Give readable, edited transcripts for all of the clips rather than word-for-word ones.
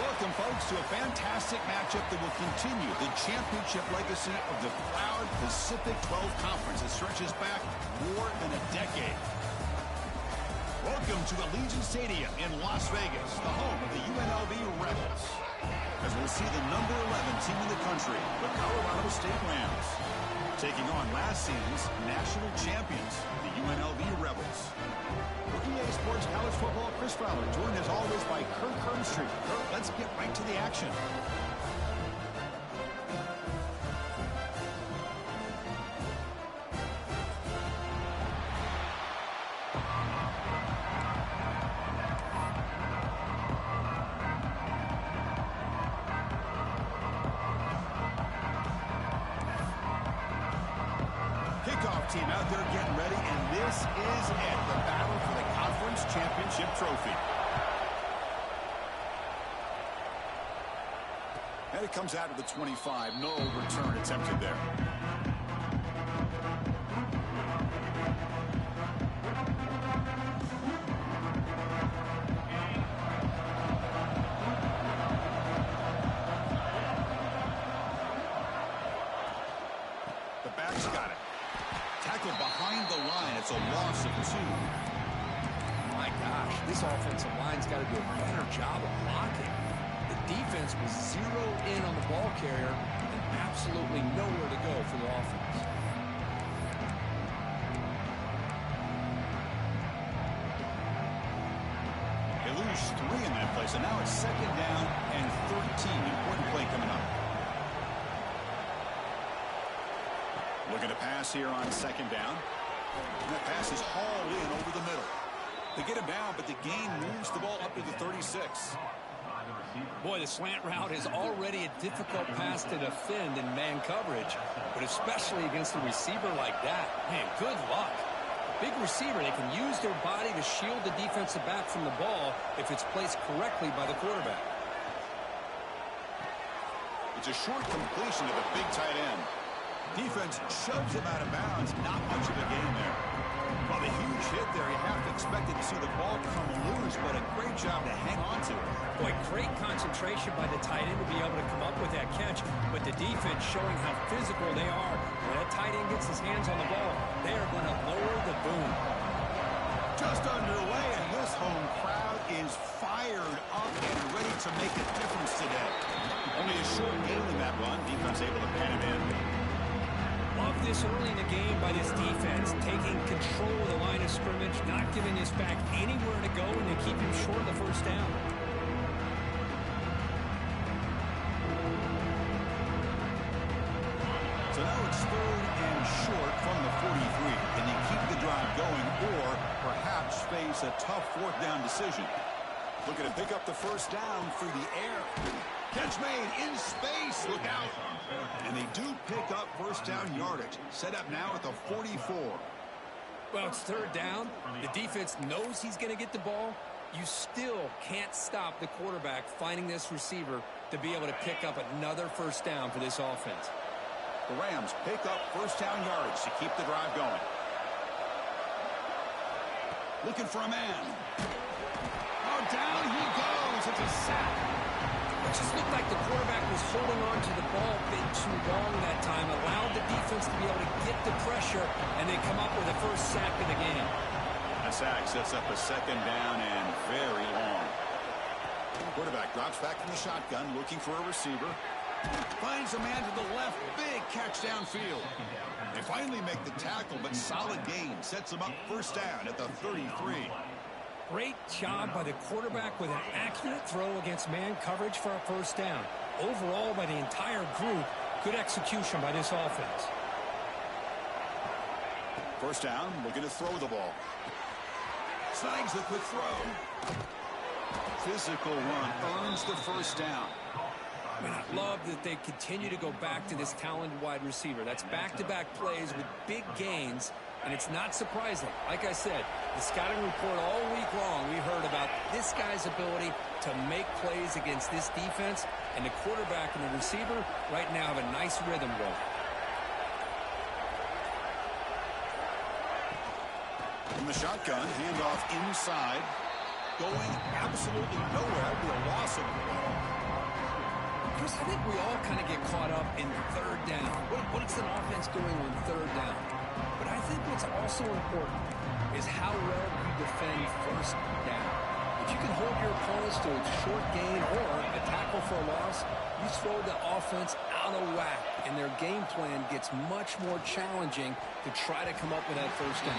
Welcome, folks, to a fantastic matchup that will continue the championship legacy of the proud Pacific 12 Conference that stretches back more than a decade. Welcome to Allegiant Stadium in Las Vegas, the home of the UNLV Rebels, as we'll see the number 11 team in the country, the Colorado State Rams, taking on last season's national champions, the UNLV Rebels. For EA Sports College Football, Chris Fowler, joined as always by Kirk Herbstreit. Kirk, let's get right to the action. Kickoff team out there getting ready, and this is it, the battle for the conference championship trophy. And it comes out of the 25. No return attempted there. The back's got it. Tackled behind the line. It's a loss of 2. My gosh, this offensive line's got to do a better job of blocking. The defense was zeroed in on the ball carrier and absolutely nowhere to go for the offense. They lose 3 in that play, so now it's 2nd down and 13. Important play coming up. Looking to pass here on 2nd down. And that pass is hauled in over the middle. They get him down, but the gain moves the ball up to the 36. Boy, the slant route is already a difficult pass to defend in man coverage, but especially against a receiver like that. Man, good luck. Big receiver, they can use their body to shield the defensive back from the ball if it's placed correctly by the quarterback. It's a short completion to the big tight end. Defense shoves him out of bounds. Not much of a gain there. Well, the huge hit there, you have to expect it to see the ball come loose, but a great job to hang on to it. Boy, great concentration by the tight end to be able to come up with that catch, but the defense showing how physical they are. When that tight end gets his hands on the ball, they are going to lower the boom. Just underway, and this home crowd is fired up and ready to make a difference today. Only a short gain in that run. Defense able to pen it in. Love this early in the game by this defense, taking control of the line of scrimmage, not giving this back anywhere to go, and they keep him short of the first down. So now it's 3rd and short from the 43. Can they keep the drive going or perhaps face a tough 4th down decision? Looking to pick up the first down through the air. Catch made in space. Look out. And they do pick up first down yardage. Set up now at the 44. Well, it's 3rd down. The defense knows he's going to get the ball. You still can't stop the quarterback finding this receiver to be able to pick up another first down for this offense. The Rams pick up first down yardage to keep the drive going. Looking for a man. Oh, down he goes. It's a sack. It just looked like the quarterback was holding on to the ball a bit too long that time, allowed the defense to be able to get the pressure, and they come up with the first sack of the game. A sack sets up a 2nd down and very long. Quarterback drops back from the shotgun, looking for a receiver. Finds a man to the left. Big catch downfield. They finally make the tackle, but solid gain. Sets them up first down at the 33. Great job by the quarterback with an accurate throw against man coverage for a first down. Overall, by the entire group, good execution by this offense. First down, looking to throw the ball. Snags the quick throw. Physical run earns the first down. And I love that they continue to go back to this talented wide receiver. That's back-to-back plays with big gains, and it's not surprising. Like I said, the scouting report all week long, we heard about this guy's ability to make plays against this defense, and the quarterback and the receiver right now have a nice rhythm going. From the shotgun, handoff inside. going absolutely nowhere. It'll be a loss of one. Chris, I think we all kind of get caught up in third down. What is an offense doing on third down? But I think what's also important is how well you defend first down. If you can hold your opponents to a short gain or a tackle for a loss, you throw the offense out of whack, and their game plan gets much more challenging to try to come up with that first down.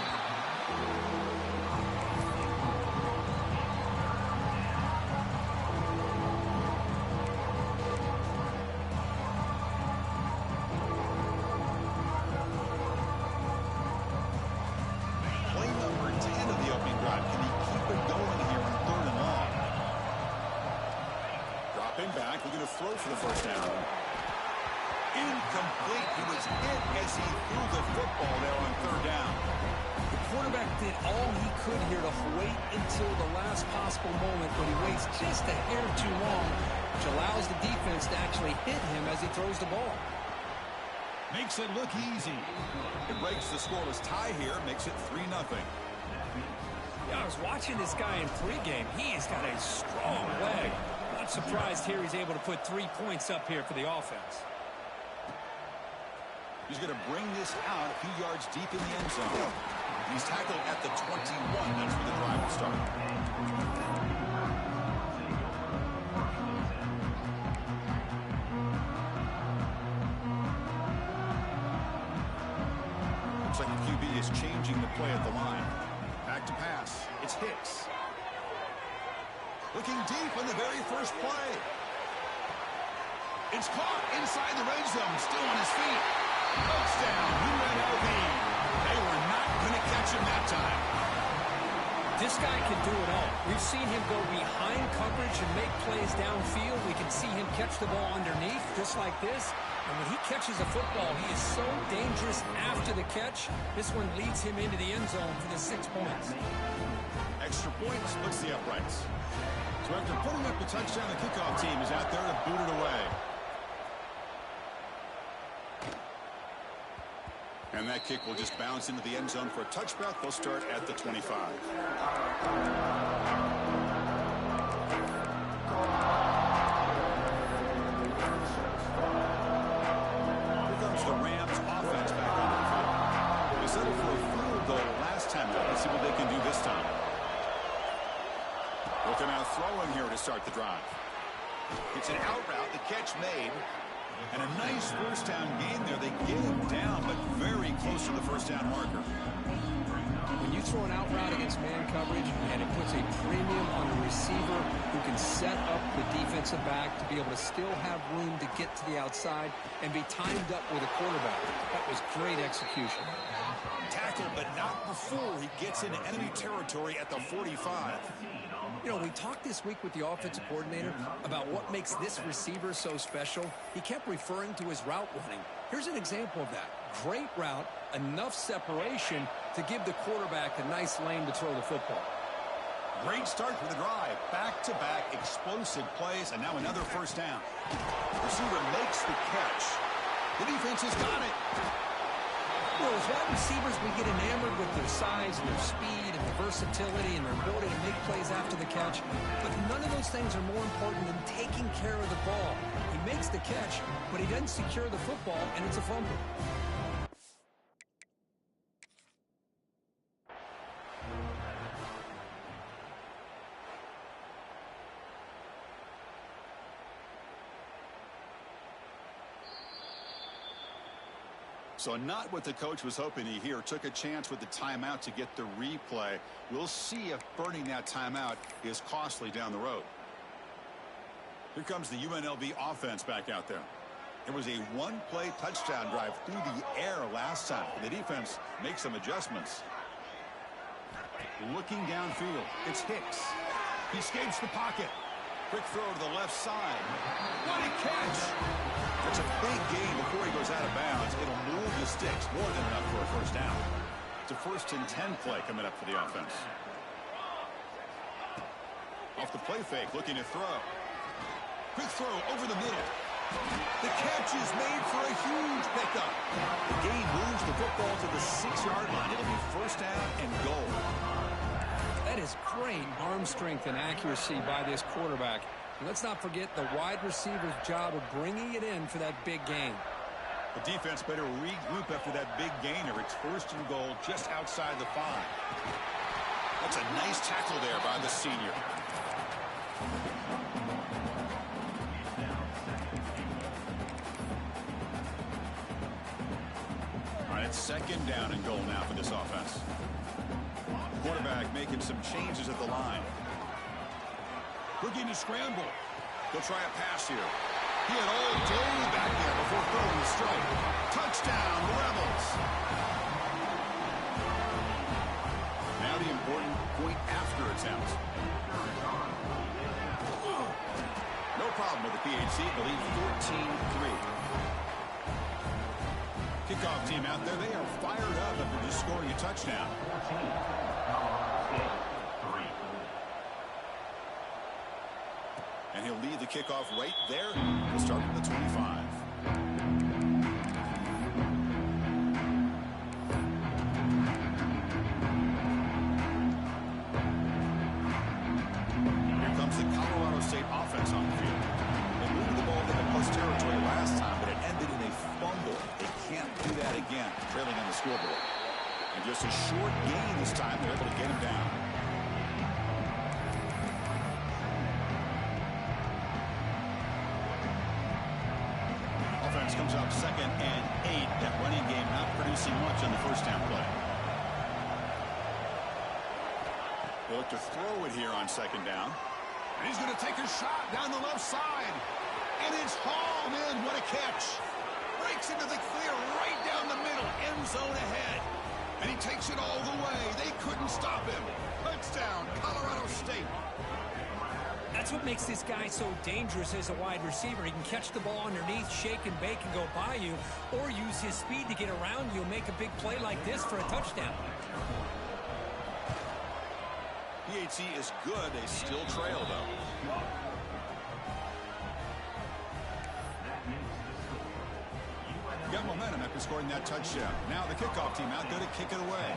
Throw for the first down. Incomplete. He was hit as he threw the football there on third down. The quarterback did all he could here to wait until the last possible moment, but he waits just a hair too long, which allows the defense to actually hit him as he throws the ball. Makes it look easy. It breaks the scoreless tie here, makes it 3-0. Yeah, I was watching this guy in pregame. He's got a strong leg. Not surprised here he's able to put 3 points up here for the offense. He's going to bring this out a few yards deep in the end zone. He's tackled at the 21. That's where the drive will start. Looks like the QB is changing the play at the line. Back to pass. It's Hicks. Looking deep on the very first play. It's caught inside the red zone. Still on his feet. Touchdown, UNLV. They were not going to catch him that time. This guy can do it all. We've seen him go behind coverage and make plays downfield. We can see him catch the ball underneath, just like this. And when he catches a football, he is so dangerous after the catch. This one leads him into the end zone for the 6 points. Extra points, looks the uprights. So after putting up the touchdown, the kickoff team is out there to boot it away. And that kick will just bounce into the end zone for a touchback. They'll start at the 25. Here comes the Rams offense back on the field. They settled for a field goal last time out. Let's see what they can do this time. Looking out throwing here to start the drive. It's an out route, the catch made. And a nice first down game there. They get him down, but very close to the first down marker. When you throw an out route against man coverage, and it puts a premium on the receiver who can set up the defensive back to be able to still have room to get to the outside and be timed up with a quarterback. That was great execution. Tackle, but not before he gets into enemy territory at the 45. You know, we talked this week with the offensive coordinator about what makes this receiver so special. He kept referring to his route running. Here's an example of that. Great route, enough separation to give the quarterback a nice lane to throw the football. Great start for the drive. Back-to-back explosive plays, and now another first down. Receiver makes the catch. The defense has got it. Well, as wide receivers, we get enamored with their size and their speed and their versatility and their ability to make plays after the catch. But none of those things are more important than taking care of the ball. He makes the catch, but he doesn't secure the football, and it's a fumble. So not what the coach was hoping to hear. Took a chance with the timeout to get the replay. We'll see if burning that timeout is costly down the road. Here comes the UNLV offense back out there. It was a one-play touchdown drive through the air last time. The defense makes some adjustments. Looking downfield, it's Hicks. He escapes the pocket. Quick throw to the left side. What a catch! That's a big gain before he goes out of bounds. It'll move the sticks more than enough for a first down. It's a 1st and 10 play coming up for the offense. Off the play fake, looking to throw. Quick throw over the middle. The catch is made for a huge pickup. The gain moves the football to the 6-yard line. It'll be first down and goal. That That is great arm strength and accuracy by this quarterback. And let's not forget the wide receiver's job of bringing it in for that big gain. The defense better regroup after that big gainer. It's first and goal just outside the 5. That's a nice tackle there by the senior. All right, it's second down and goal now for this offense. Quarterback making some changes at the line. Looking to scramble. They'll try a pass here. He had all day back there before throwing the strike. Touchdown, Rebels. Now the important point after attempt. No problem with the PHC. The lead 14-3. Kickoff team out there. They are fired up after just scoring a touchdown. And he'll lead the kickoff right there. We'll start from the 25. Here comes the Colorado State offense on the field. They moved the ball into plus territory last time, but it ended in a fumble. They can't do that again, trailing on the scoreboard. And just a short gain this time, they're able to get him down. Comes up 2nd and 8. That running game not producing much on the first down play. They look to throw it here on 2nd down. And he's going to take a shot down the left side. And it's hauled in. What a catch. Breaks into the clear right down the middle. End zone ahead. And he takes it all the way. They couldn't stop him. Touchdown, Colorado State. That's what makes this guy so dangerous as a wide receiver. He can catch the ball underneath, shake and bake and go by you, or use his speed to get around you and make a big play like this for a touchdown. PHC is good. They still trail, though. Got momentum after scoring that touchdown. Now the kickoff team out there to kick it away.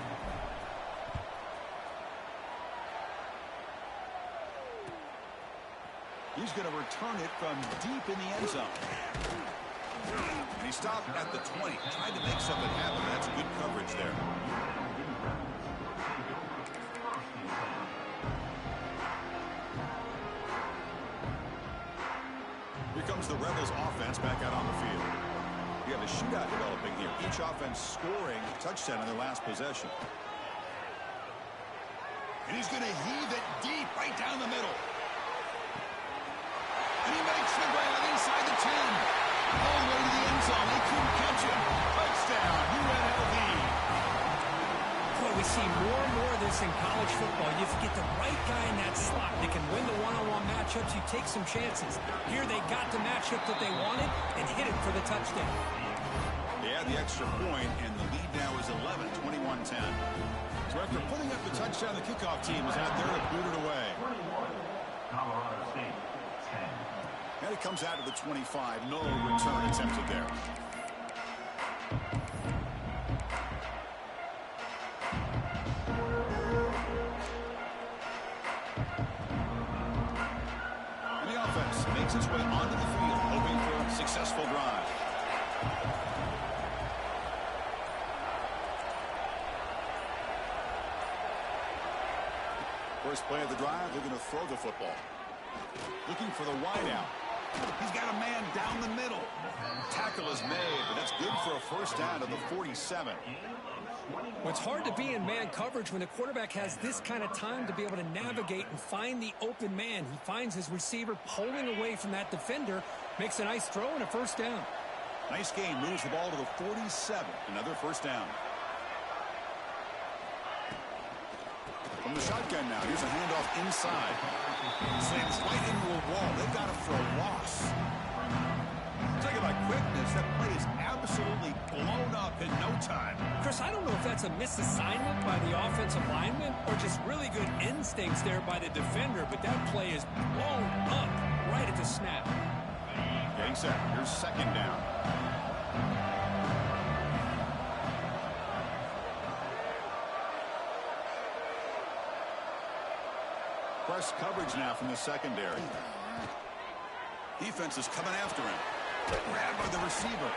He's going to return it from deep in the end zone. And he stopped at the 20. Tried to make something happen. That's good coverage there. Here comes the Rebels offense back out on the field. We have a shootout developing here. Each offense scoring a touchdown in their last possession. And he's going to heave it deep right down the middle. And he makes the grab inside the 10. All the way to the end zone. They couldn't catch him. Touchdown, UNLV. Boy, we see more and more of this in college football. If you get the right guy in that slot that can win the one-on-one matchups, you take some chances. Here they got the matchup that they wanted and hit it for the touchdown. They had the extra point, and the lead now is 11, 21-10. So after putting up the touchdown, the kickoff team is out there to boot it away. Colorado State. And it comes out of the 25. No return attempted there. And the offense makes its way onto the field, hoping for a successful drive. First play of the drive, they're going to throw the football. Looking for the wideout. He's got a man down the middle. Tackle is made, but that's good for a first down to the 47. Well, it's hard to be in man coverage when the quarterback has this kind of time to be able to navigate and find the open man. He finds his receiver pulling away from that defender, makes a nice throw and a first down. Nice game, moves the ball to the 47. Another first down. From the shotgun now, here's a handoff inside. Slams right into a wall. They've got it for a loss. Talk about quickness. That play is absolutely blown up in no time. Chris, I don't know if that's a misassignment by the offensive lineman or just really good instincts there by the defender, but that play is blown up right at the snap. Getting set. Here's second down. Press coverage now from the secondary. Defense is coming after him. Grabbed by the receiver.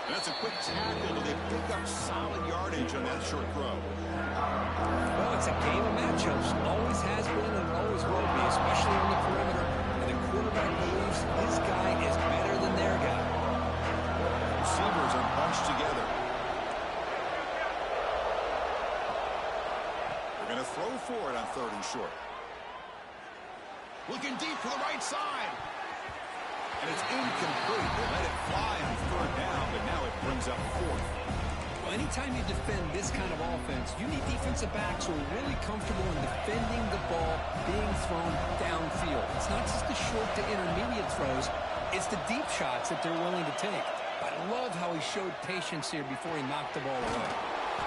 That's a quick tackle, but they pick up solid yardage on that short throw. Well, it's a game of matchups. Always has been and always will be, especially on the perimeter. And the quarterback believes his guy is better than their guy. Receivers are bunched together. They're going to throw for it on 3rd and short. Looking deep for the right side. And it's incomplete. They let it fly on 3rd down, but now it brings up 4th. Well, anytime you defend this kind of offense, you need defensive backs who are really comfortable in defending the ball being thrown downfield. It's not just the short to intermediate throws. It's the deep shots that they're willing to take. I love how he showed patience here before he knocked the ball away.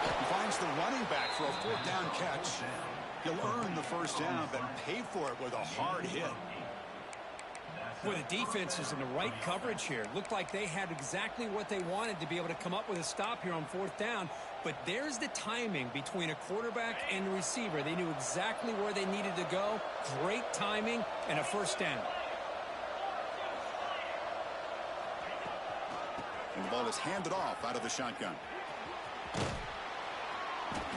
He finds the running back for a 4th down catch. He'll earn the 1st down, but pay for it with a hard hit. Well, the defense is in the right coverage here. Looked like they had exactly what they wanted to be able to come up with a stop here on 4th down. But there's the timing between a quarterback and the receiver. They knew exactly where they needed to go. Great timing and a 1st down. And the ball is handed off out of the shotgun.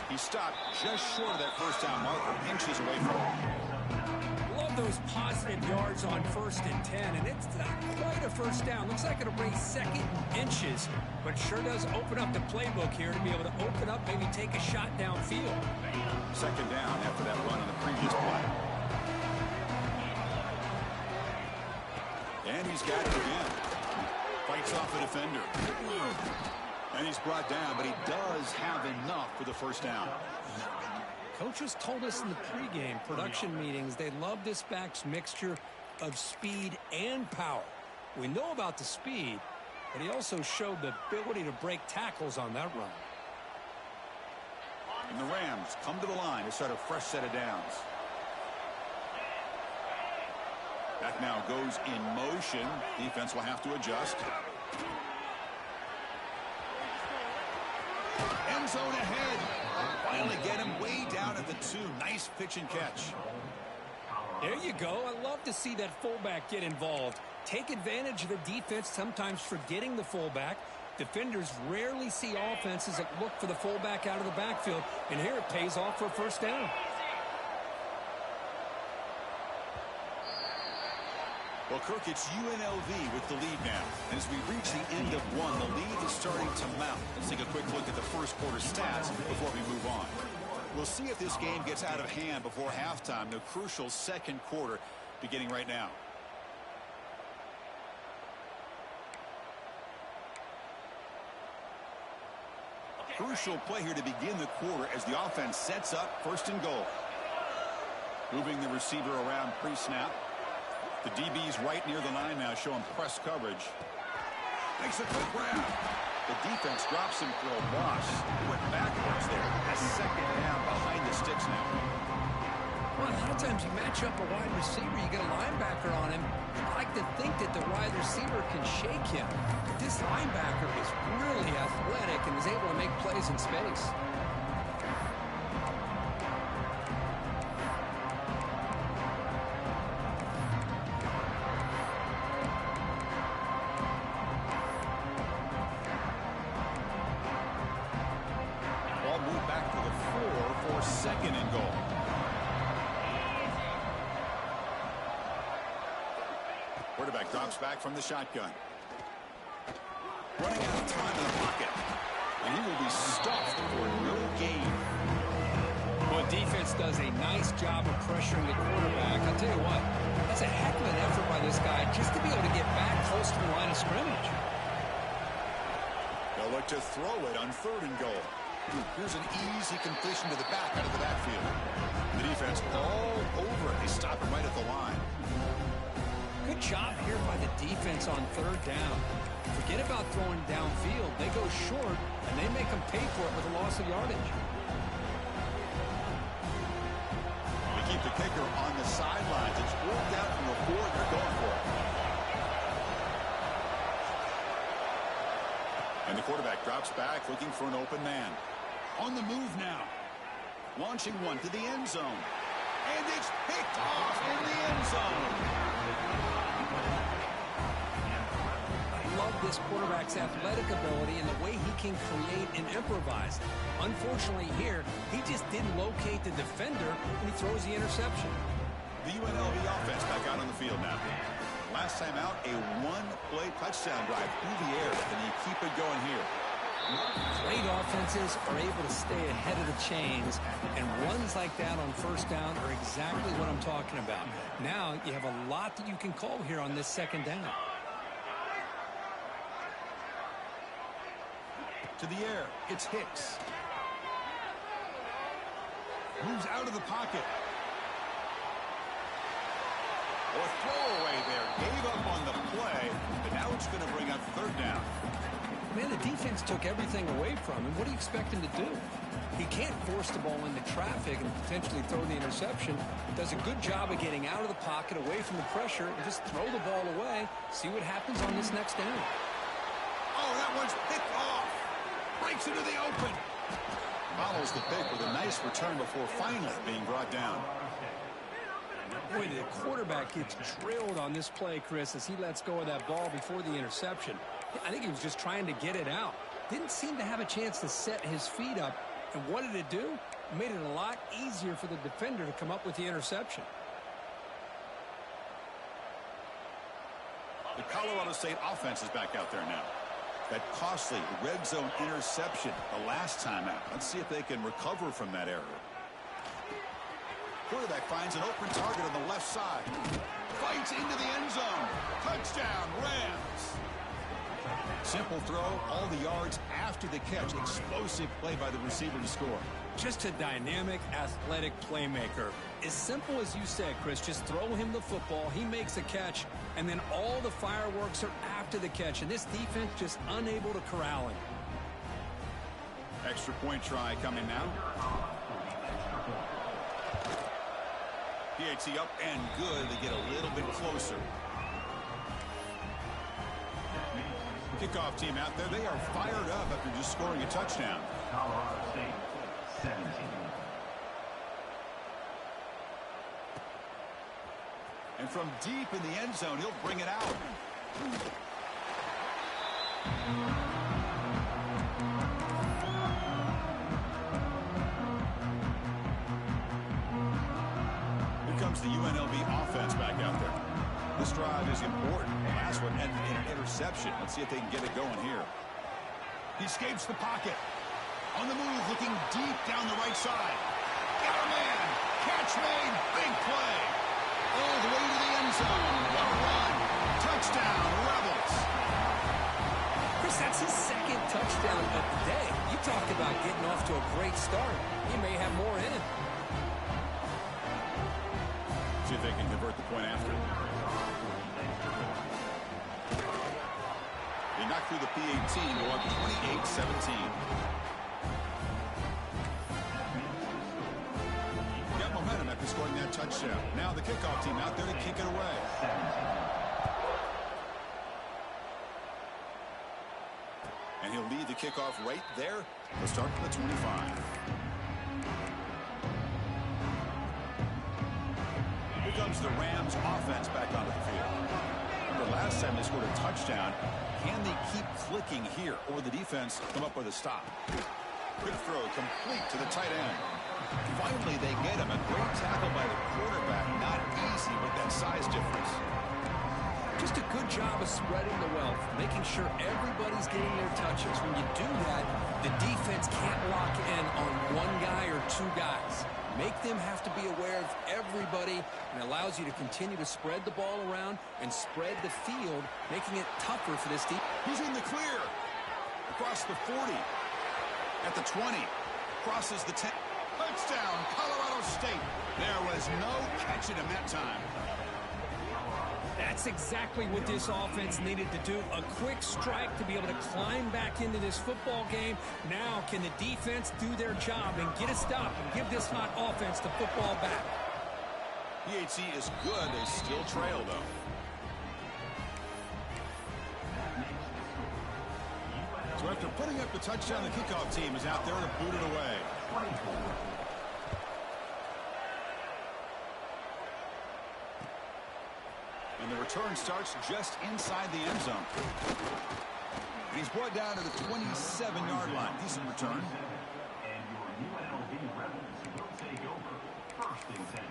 He stopped just short of that 1st down marker, inches away from it. Love those positive yards on 1st and 10, and it's not quite a 1st down. Looks like it'll bring 2nd inches, but sure does open up the playbook here to be able to open up, maybe take a shot downfield. 2nd down after that run on the previous play. And he's got it again. Fights off the defender. And he's brought down, but he does have enough for the 1st down. Coaches told us in the pregame production meetings they love this back's mixture of speed and power. We know about the speed, but he also showed the ability to break tackles on that run. And the Rams come to the line to start a fresh set of downs. Back now goes in motion. Defense will have to adjust. End zone ahead. Finally get him way down at the 2. Nice pitch and catch. There you go. I love to see that fullback get involved. Take advantage of the defense, sometimes forgetting the fullback. Defenders rarely see offenses that look for the fullback out of the backfield, and here it pays off for a 1st down. Well, Kirk, it's UNLV with the lead now. And as we reach the end of 1, the lead is starting to mount. Let's take a quick look at the 1st quarter stats before we move on. We'll see if this game gets out of hand before halftime. The crucial 2nd quarter beginning right now. Crucial play here to begin the quarter as the offense sets up 1st and goal. Moving the receiver around pre-snap. The DB's right near the line now, showing press coverage. Makes a quick grab. The defense drops him for a loss. Went backwards there. A 2nd down behind the sticks now. Well, a lot of times you match up a wide receiver, you get a linebacker on him. I like to think that the wide receiver can shake him. But this linebacker is really athletic and is able to make plays in space. Back to the 4 for 2nd and goal. Quarterback drops back from the shotgun. Running out of time in the pocket. And he will be stuffed for no gain. Well, defense does a nice job of pressuring the quarterback. I'll tell you what, that's a heck of an effort by this guy just to be able to get back close to the line of scrimmage. They'll look to throw it on 3rd and goal. Here's an easy completion to the back out of the backfield. The defense all over it. They stop it right at the line. Good job here by the defense on 3rd down. Forget about throwing downfield. They go short, and they make them pay for it with a loss of yardage. They keep the kicker on the sidelines. It's worked out from the 4. They're going for it. And the quarterback drops back, looking for an open man. On the move now. Launching one to the end zone. And it's picked off in the end zone. I love this quarterback's athletic ability and the way he can create and improvise. Unfortunately here, he just didn't locate the defender and he throws the interception. The UNLV offense back out on the field now. Last time out, a one-play touchdown drive through the air. Can you keep it going here? Great offenses are able to stay ahead of the chains, and runs like that on first down are exactly what I'm talking about. Now you have a lot that you can call here on this second down. To the air, it's Hicks. Moves out of the pocket. Or throwaway there. Gave up on the play, but now it's going to bring up third down. Man, the defense took everything away from him. What do you expect him to do? He can't force the ball into traffic and potentially throw the interception. Does a good job of getting out of the pocket, away from the pressure, and just throw the ball away. See what happens on this next down. Oh, that one's picked off. Breaks into the open. Follows the pick with a nice return before finally being brought down. Boy, the quarterback gets drilled on this play, Chris, as he lets go of that ball before the interception. I think he was just trying to get it out. Didn't seem to have a chance to set his feet up. And what did it do? It made it a lot easier for the defender to come up with the interception. The Colorado State offense is back out there now. That costly red zone interception the last time out. Let's see if they can recover from that error. Quarterback finds an open target on the left side. Fights into the end zone. Touchdown, Rams. Simple throw, all the yards after the catch. Explosive play by the receiver to score. Just a dynamic, athletic playmaker. As simple as you said, Chris, just throw him the football, he makes a catch, and then all the fireworks are after the catch, and this defense just unable to corral him. Extra point try coming now. PAT up and good. They get a little bit closer. Kickoff team out there. They are fired up after just scoring a touchdown. Colorado State, 17. And from deep in the end zone, he'll bring it out. Here comes the UNLV offense back out there. This drive is important. The last one ended in an interception. Let's see if they can get it going here. He escapes the pocket. On the move, looking deep down the right side. Got a man. Catch made. Big play. All the way to the end zone. The run. Touchdown, Rebels. Chris, that's his second touchdown of the day. You talk about getting off to a great start. He may have more in him. See if they can convert the point after. They knocked through the P18, go up 28-17. Got momentum after scoring that touchdown. Now the kickoff team out there to kick it away. And he'll lead the kickoff right there. He'll start from the 25. Here comes the Rams offense back onto the field. The last time they scored a touchdown. Can they keep clicking here, or the defense come up with a stop? Quick throw complete to the tight end. Finally, they get him. A great tackle by the quarterback. Not easy with that size difference. Just a good job of spreading the wealth, making sure everybody's getting their touches. When you do that, the defense can't lock in on one guy or two guys. Make them have to be aware of everybody, and allows you to continue to spread the ball around and spread the field, making it tougher for this team. He's in the clear. Across the 40. At the 20. Crosses the 10. Touchdown, Colorado State. There was no catching him that time. That's exactly what this offense needed to do. A quick strike to be able to climb back into this football game. Now can the defense do their job and get a stop and give this hot offense the football back? PHC is good. They still trail, though. So after putting up the touchdown, the kickoff team is out there to boot it away. And the return starts just inside the end zone. He's brought down to the 27-yard line. Decent return. And your UNLV Rebels will take over 1st and 10.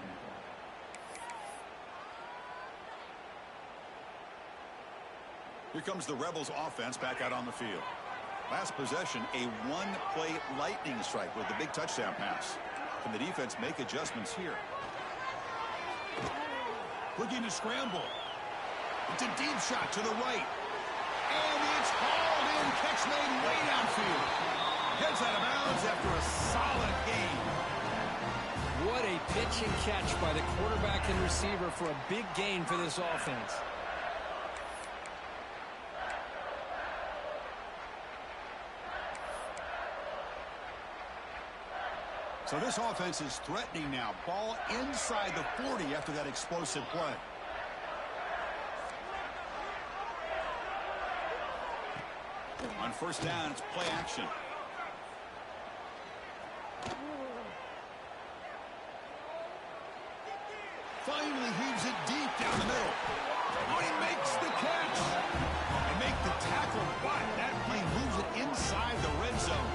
Here comes the Rebels offense back out on the field. Last possession, a one-play lightning strike with the big touchdown pass. Can the defense make adjustments here? Looking to scramble. It's a deep shot to the right. And it's hauled in. Catch made way downfield. Heads out of bounds after a solid gain. What a pitch and catch by the quarterback and receiver for a big gain for this offense. So this offense is threatening now. Ball inside the 40 after that explosive play. On first down, it's play action. Finally heaves it deep down the middle. Oh, he makes the catch. And make the tackle, but that plane moves it inside the red zone.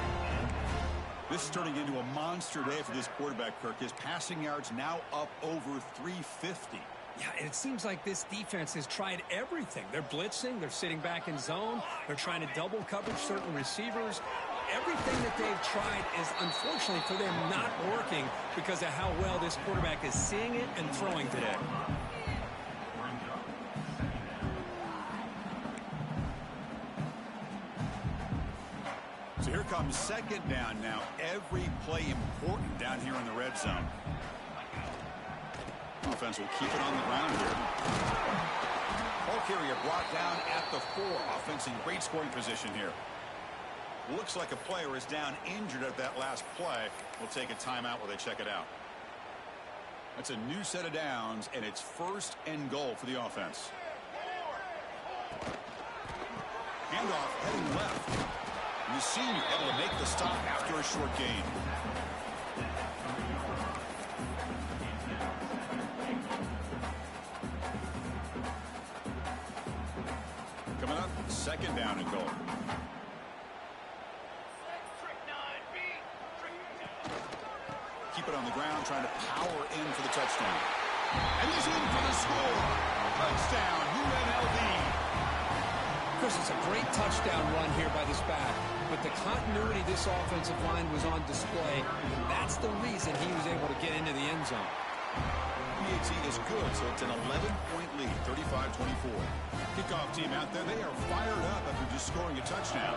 This is turning into a monster day for this quarterback, Kirk. His passing yards now up over 350. Yeah, and it seems like this defense has tried everything. They're blitzing, they're sitting back in zone, they're trying to double coverage certain receivers. Everything that they've tried is, unfortunately for them, not working because of how well this quarterback is seeing it and throwing today. So here comes second down now. Every play important down here in the red zone. Offense will keep it on the ground here. Ball carrier brought down at the 4. Offense in great scoring position here. Looks like a player is down injured at that last play. We'll take a timeout while they check it out. That's a new set of downs, and it's 1st and goal for the offense. Handoff heading left. And the senior able to make the stop after a short gain. Coming up, second down and goal. Keep it on the ground, trying to power in for the touchdown. And he's in for the score. Touchdown, UNLV. Chris, it's a great touchdown run here by this back. But the continuity this offensive line was on display. That's the reason he was able to get into the end zone. PAT is good, so it's an 11-point lead, 35-24. Kickoff team out there, they are fired up after just scoring a touchdown.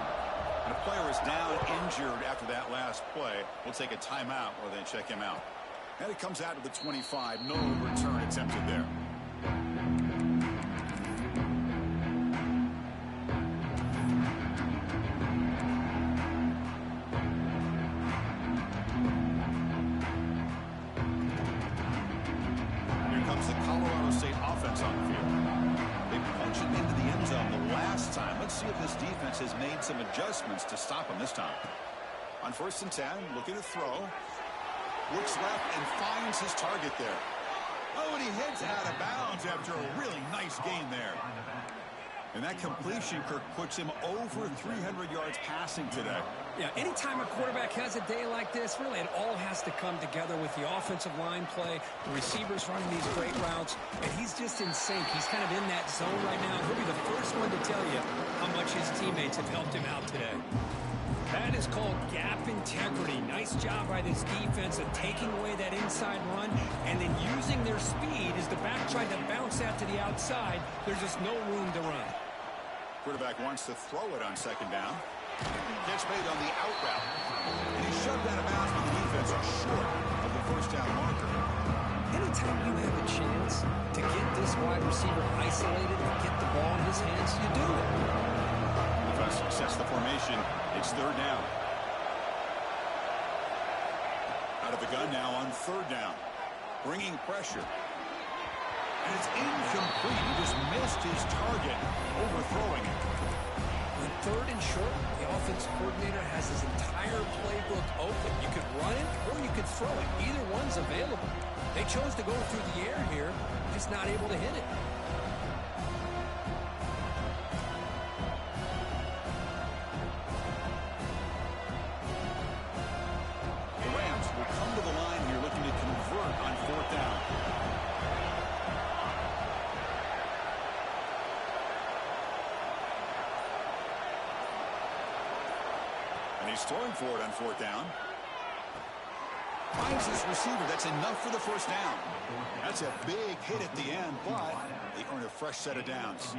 And a player is down injured after that last play. We'll take a timeout or then check him out. And it comes out to the 25. No return attempted there. Here comes the Colorado State offense on the field. They punched it into the end zone the last time. Let's see if this defense has made some adjustments to stop him this time. On 1st and 10, looking to throw. Looks left and finds his target there. Oh, and he heads out of bounds after a really nice gain there. And that completion, Kirk, puts him over 300 yards passing today. Yeah, anytime a quarterback has a day like this, really it all has to come together with the offensive line play, the receivers running these great routes, and he's just in sync. He's kind of in that zone right now. He'll be the first one to tell you how much his teammates have helped him out today. That is called gap integrity. Nice job by this defense of taking away that inside run and then using their speed as the back tried to bounce out to the outside. There's just no room to run. Quarterback wants to throw it on second down. Catch made on the out route. And he's shoved out of bounds with the defense short of the first down marker. Anytime you have a chance to get this wide receiver isolated and get the ball in his hands, you do it. Defense sets the formation. It's third down. Out of the gun now on third down. Bringing pressure. And it's incomplete. He just missed his target, overthrowing it. On third and short, the offense coordinator has his entire playbook open. You could run it or you could throw it. Either one's available. They chose to go through the air here, just not able to hit it. And he's throwing for it on fourth down. Finds his receiver. That's enough for the first down. That's a big hit at the end, but they earn a fresh set of downs.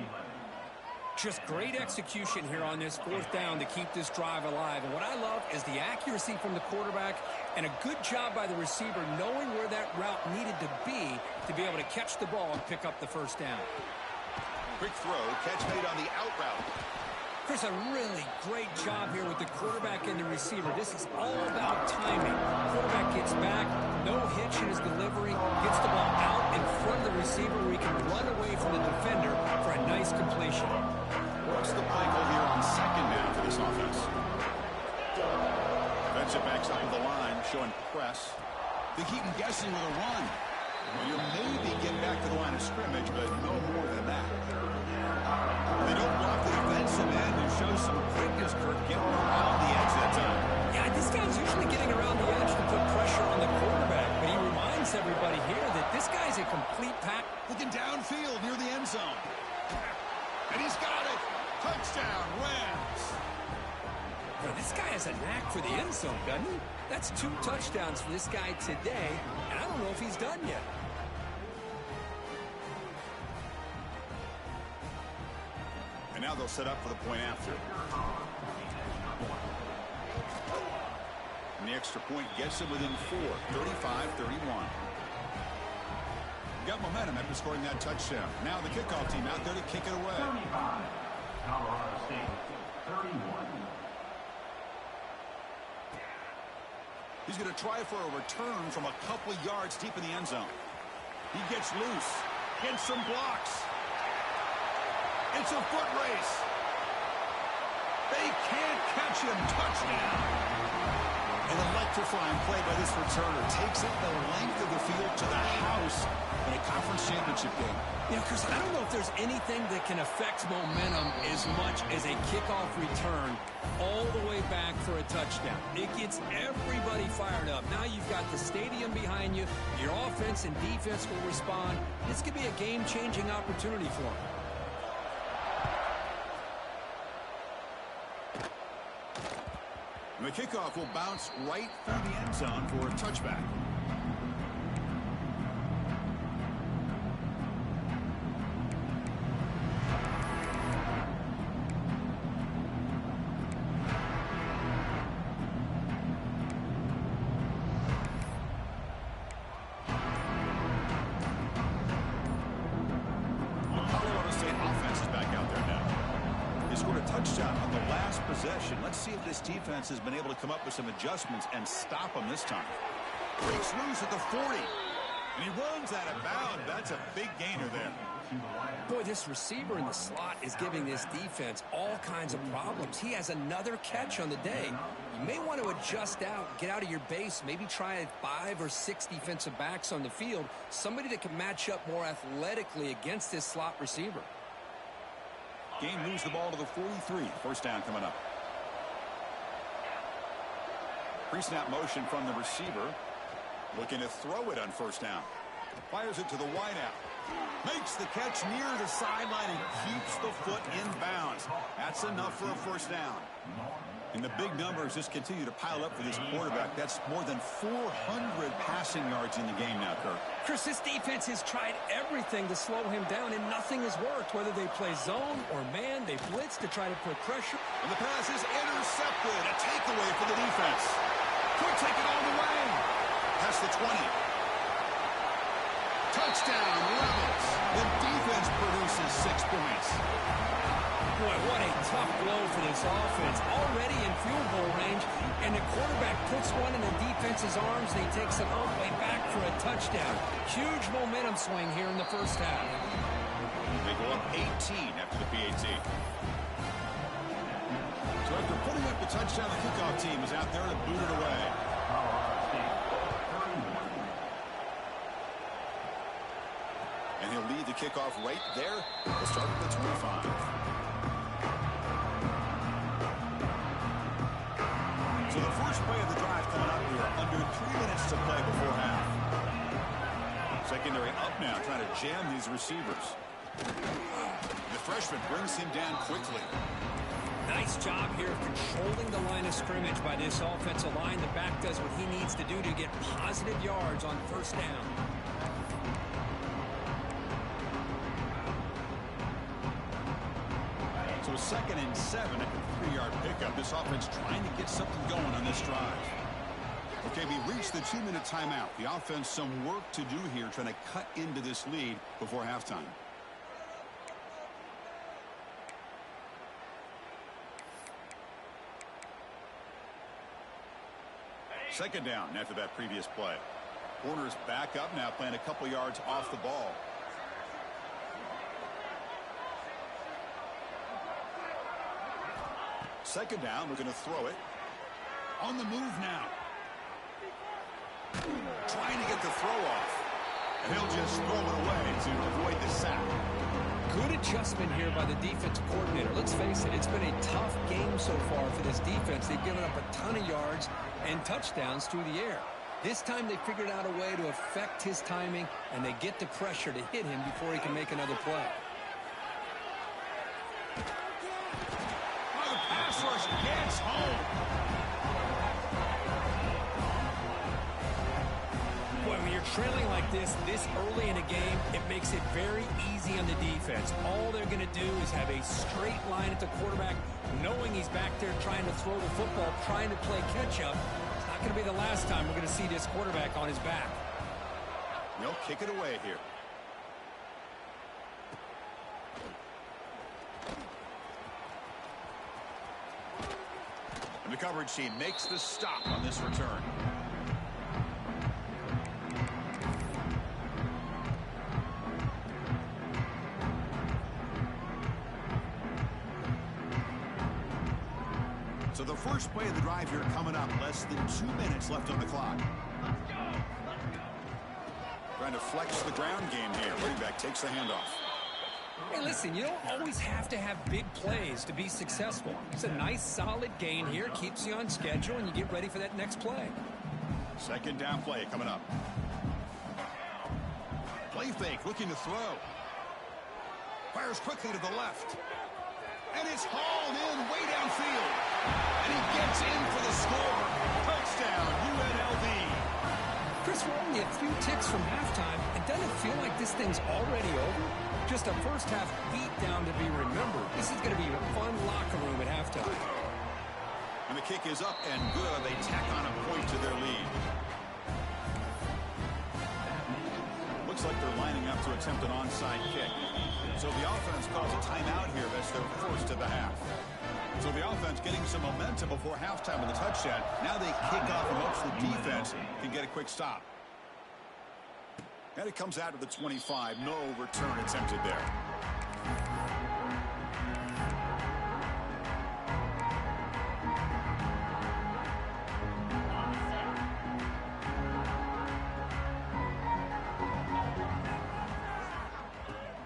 Just great execution here on this fourth down to keep this drive alive. And what I love is the accuracy from the quarterback and a good job by the receiver knowing where that route needed to be able to catch the ball and pick up the first down. Quick throw, catch made on the out route. Chris, a really great job here with the quarterback and the receiver. This is all about timing. Quarterback gets back, no hitch in his delivery, gets the ball out in front of the receiver where he can run away from the defender for a nice completion. What's the play call here on second down for this offense? Defensive backs up the line, showing press. They keep him guessing with a run. Well, you maybe get back to the line of scrimmage, but no more than that. They don't block the defensive end and show some quickness, Kirk, getting around the edge that time. Yeah, this guy's usually getting around the edge to put pressure on the quarterback, but he reminds everybody here that this guy's a complete pack. Looking downfield near the end zone. And he's got it. Touchdown, Rams. Bro, this guy has a knack for the end zone, doesn't he? That's 2 touchdowns for this guy today, and I don't know if he's done yet. And now they'll set up for the point after. And the extra point gets them within 4, 35-31. Got momentum after scoring that touchdown. Now the kickoff team out there to kick it away. 35. Colorado State, 31. He's going to try for a return from a couple yards deep in the end zone. He gets loose, gets some blocks. It's a foot race. They can't catch him. Touchdown. An electrifying play by this returner. Takes it the length of the field to the house in a conference championship game. You know, Chris, I don't know if there's anything that can affect momentum as much as a kickoff return all the way back for a touchdown. It gets everybody fired up. Now you've got the stadium behind you. Your offense and defense will respond. This could be a game-changing opportunity for them. And the kickoff will bounce right through the end zone for a touchback. Let's see if this defense has been able to come up with some adjustments and stop them this time. Breaks loose at the 40. And he runs out of bounds. That's a big gainer there. Boy, this receiver in the slot is giving this defense all kinds of problems. He has another catch on the day. You may want to adjust out, get out of your base, maybe try 5 or 6 defensive backs on the field, somebody that can match up more athletically against this slot receiver. Game moves the ball to the 43. First down coming up. Pre-snap motion from the receiver. Looking to throw it on first down. Fires it to the wideout. Makes the catch near the sideline and keeps the foot in bounds. That's enough for a first down. And the big numbers just continue to pile up for this quarterback. That's more than 400 passing yards in the game now, Kirk. Chris, this defense has tried everything to slow him down, and nothing has worked. Whether they play zone or man, they blitz to try to put pressure. And the pass is intercepted. A takeaway for the defense. Could take it all the way. Past the 20. Touchdown, Rebels. The defense produces 6 points. Boy, what a tough blow for this offense. Already in field goal range, and the quarterback puts one in the defense's arms, and he takes it all the way back for a touchdown. Huge momentum swing here in the first half. They go up 18 after the PAT. So after putting up the touchdown, the kickoff team is out there to boot it away. And he'll lead the kickoff right there. We'll start at the 25. So the first play of the drive coming up here. Under 3 minutes to play before half. Secondary up now, trying to jam these receivers. The freshman brings him down quickly. Nice job here of controlling the line of scrimmage by this offensive line. The back does what he needs to do to get positive yards on first down. So 2nd and 7 at the 3-yard pickup. This offense trying to get something going on this drive. Okay, we reached the 2-minute timeout. The offense some work to do here, trying to cut into this lead before halftime. Second down after that previous play. Corner's back up now, playing a couple yards off the ball. Second down, we're going to throw it. On the move now. Trying to get the throw off. And he'll just throw it away to avoid the sack. Good adjustment here by the defensive coordinator. Let's face it, it's been a tough game so far for this defense. They've given up a ton of yards and touchdowns through the air. This time they figured out a way to affect his timing, and they get the pressure to hit him before he can make another play. Oh, the pass rush gets home. Boy, when you're trailing like this early in a game, it makes it very easy on the defense. All they're going to do is have a straight line at the quarterback, knowing he's back there trying to throw the football, trying to play catch-up. It's not going to be the last time we're going to see this quarterback on his back. They'll kick it away here. And the coverage team makes the stop on this return. So the first play of the drive here coming up. Less than 2 minutes left on the clock. Trying to flex the ground game here. Running back takes the handoff. Hey, listen, you don't always have to have big plays to be successful. It's a nice, solid gain here. Keeps you on schedule, and you get ready for that next play. Second down play coming up. Play fake, looking to throw. Fires quickly to the left. And it's hauled in way downfield. And he gets in for the score. Touchdown, UNLV. Chris, we're only a few ticks from halftime. It doesn't feel like this thing's already over. Just a first-half beatdown to be remembered. This is going to be a fun locker room at halftime. And the kick is up and good. They tack on a point to their lead. Looks like they're lining up to attempt an onside kick. So the offense calls a timeout here. That's their first of the half. So the offense getting some momentum before halftime with a touchdown. Now they kick off and hopes the defense can get a quick stop. And it comes out of the 25. No return attempted there.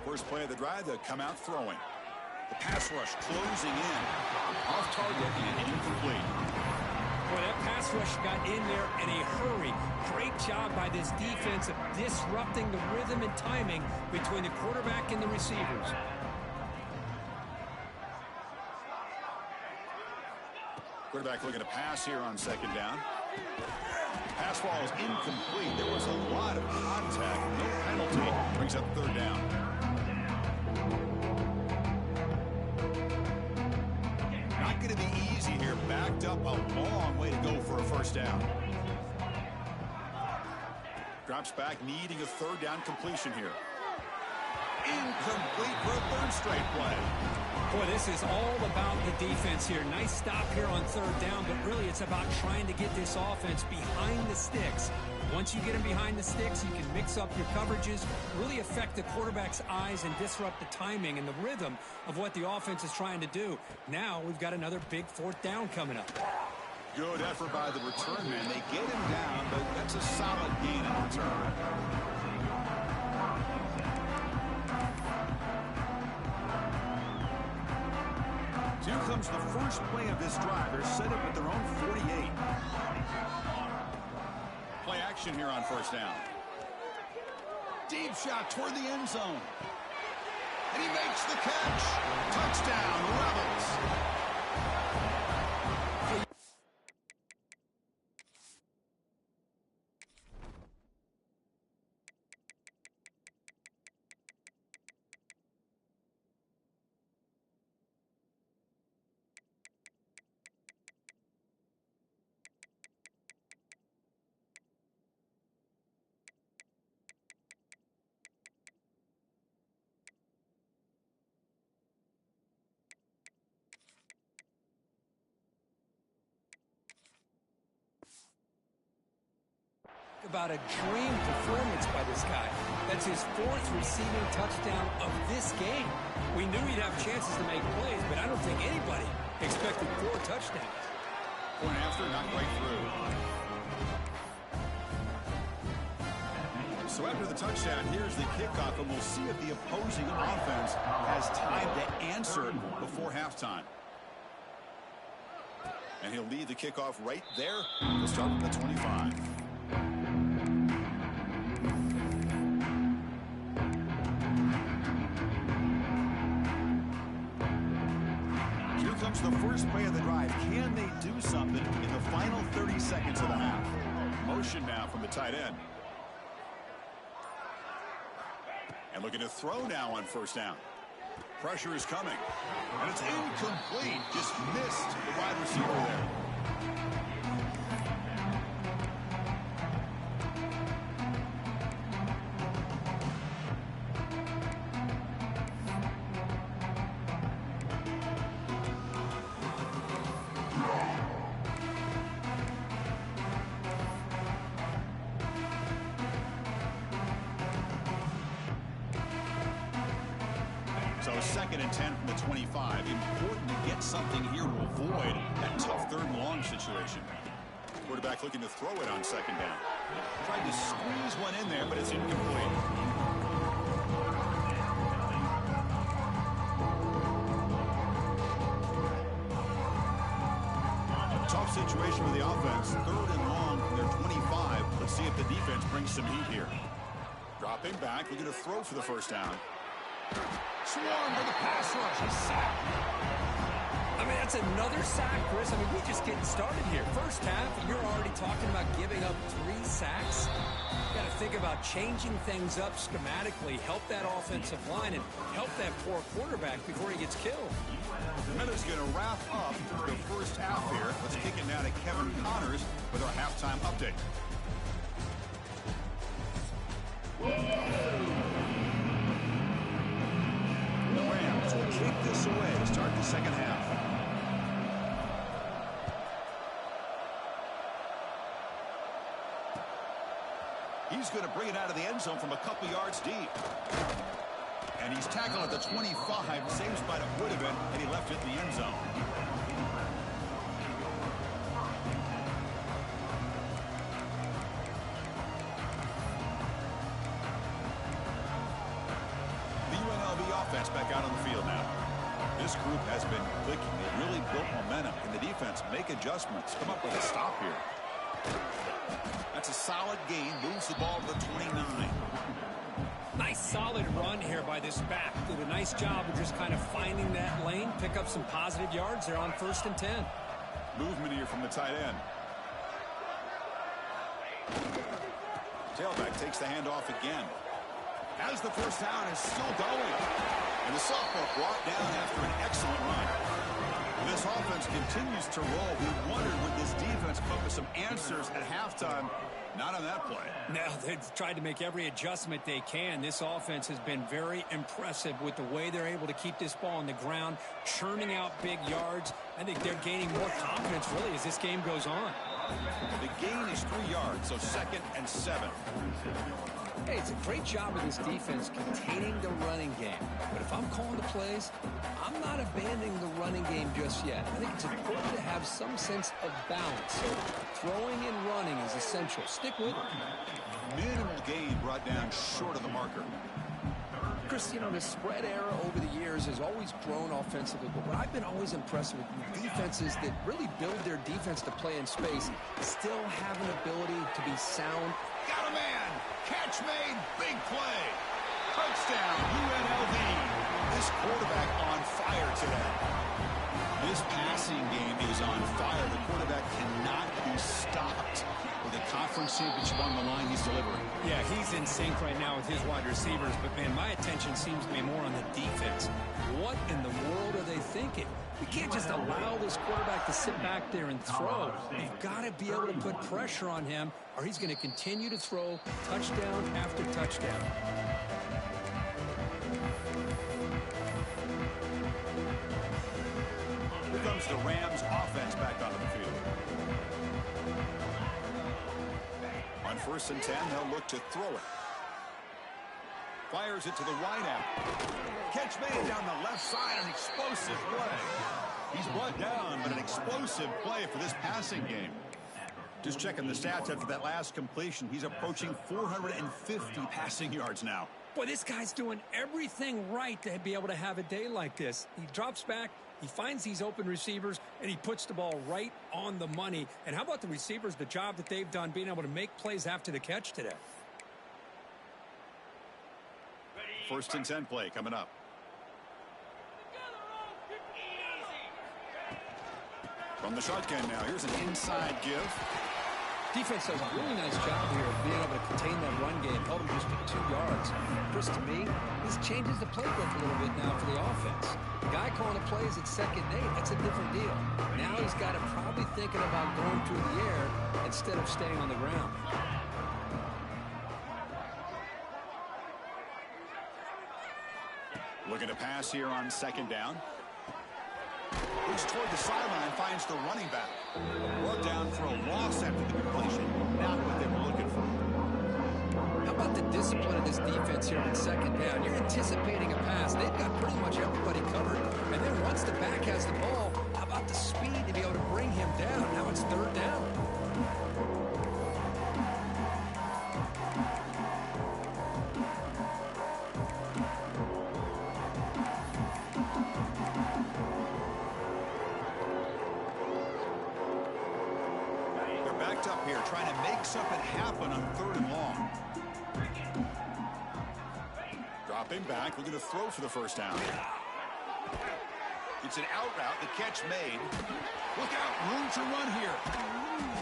First play of the drive, they'll come out throwing. The pass rush closing in. Off target and incomplete. Boy, that pass rush got in there in a hurry. Great job by this defense of disrupting the rhythm and timing between the quarterback and the receivers. Quarterback looking to pass here on second down. Pass ball is incomplete. There was a lot of contact. No penalty. Brings up third down. Not going to be easy here. Backed up a long way to go for a first down. Drops back, needing a third down completion here. Incomplete for a third straight play. Boy, this is all about the defense here. Nice stop here on third down, but really it's about trying to get this offense behind the sticks. Once you get them behind the sticks, you can mix up your coverages, really affect the quarterback's eyes and disrupt the timing and the rhythm of what the offense is trying to do. Now we've got another big fourth down coming up. Good effort by the return man. They get him down, but that's a solid gain in return. So here comes the first play of this drive. They're set up at their own 48. Play action here on first down. Deep shot toward the end zone. Makes the catch. Touchdown, Rebels. About a dream performance by this guy. That's his 4th receiving touchdown of this game. We knew he'd have chances to make plays, but I don't think anybody expected 4 touchdowns. Point after, not quite through. So after the touchdown, here's the kickoff, and we'll see if the opposing offense has time to answer before halftime. And he'll lead the kickoff right there. We'll start from the 25. Comes the first play of the drive. Can they do something in the final 30 seconds of the half? Motion now from the tight end. And looking to throw now on first down. Pressure is coming. And it's incomplete. Just missed the wide receiver there. So 2nd and 10 from the 25. Important to get something here to avoid that tough 3rd and long situation. Quarterback looking to throw it on 2nd down. Tried to squeeze one in there, but it's incomplete. Tough situation for the offense. 3rd and long from their 25. Let's see if the defense brings some heat here. Dropping back, looking to throw for the first down. Swarm for the pass rush. A sack. I mean, that's another sack, Chris. I mean, we're just getting started here. First half, you're already talking about giving up 3 sacks. You got to think about changing things up schematically, help that offensive line, and help that poor quarterback before he gets killed. The Miller's going to wrap up the first half here. Let's kick it now to Kevin Connors with our halftime update. The Rams will kick this away to start the second half. He's going to bring it out of the end zone from a couple yards deep. And he's tackled at the 25, same spot it would have been, and he left it in the end zone. The UNLV offense back out on the field now. This group has been clicking. They really built momentum. Can the defense make adjustments? Come up with a stop here. That's a solid gain. Moves the ball to the 29. Nice solid run here by this back. Did a nice job of just kind of finding that lane, pick up some positive yards there on 1st and 10. Movement here from the tight end. Tailback takes the handoff again. As the first down is still going. And the sophomore brought down after an excellent run. This offense continues to roll. We wondered, would this defense come up with some answers at halftime? Not on that play. Now, they've tried to make every adjustment they can. This offense has been very impressive with the way they're able to keep this ball on the ground, churning out big yards. I think they're gaining more confidence, really, as this game goes on. The gain is 3 yards, so 2nd and 7. Hey, it's a great job of this defense containing the running game. But if I'm calling the plays, I'm not abandoning the running game just yet. I think it's important to have some sense of balance. So throwing and running is essential. Stick with it. Minimal gain brought down short of the marker. Chris, you know, the spread era over the years has always grown offensively, but what I've been always impressed with defenses that really build their defense to play in space still have an ability to be sound. Got a man! Catch made! Big play! Touchdown, UNLV! This today. This passing game is on fire. The quarterback cannot be stopped. With the conference championship on the line, he's delivering. Yeah, he's in sync right now with his wide receivers, but, man, my attention seems to be more on the defense. What in the world are they thinking? We can't just allow this quarterback to sit back there and throw. We've got to be able to put pressure on him, or he's going to continue to throw touchdown after touchdown. Here comes the Rams offense back onto the field. On 1st and 10, they'll look to throw it. Fires it to the wideout. Catch made down the left side, an explosive play. He's brought down, but an explosive play for this passing game. Just checking the stats after that last completion. He's approaching 450 passing yards now. Boy, this guy's doing everything right to be able to have a day like this. He drops back, he finds these open receivers, and he puts the ball right on the money. And how about the receivers, the job that they've done being able to make plays after the catch today? 1st and 10 play coming up. From the shotgun now, here's an inside give. Defense does a really nice job here of being able to contain that run game, held him just to 2 yards. Chris, to me, this changes the playbook a little bit now for the offense. The guy calling the plays at 2nd and 8, that's a different deal. Now he's got him probably thinking about going through the air instead of staying on the ground. Looking to pass here on 2nd down. Looks toward the sideline, finds the running back. Brought down for a loss after the completion. Not what they were looking for. How about the discipline of this defense here on 2nd down? You're anticipating a pass. They've got pretty much everybody covered. And then once the back has the ball, how about the speed to be able to bring him down? Now it's 3rd down. Up here trying to make something happen on 3rd and long. Dropping back, looking to throw for the 1st down. It's an out route, the catch made. Look out, room to run here.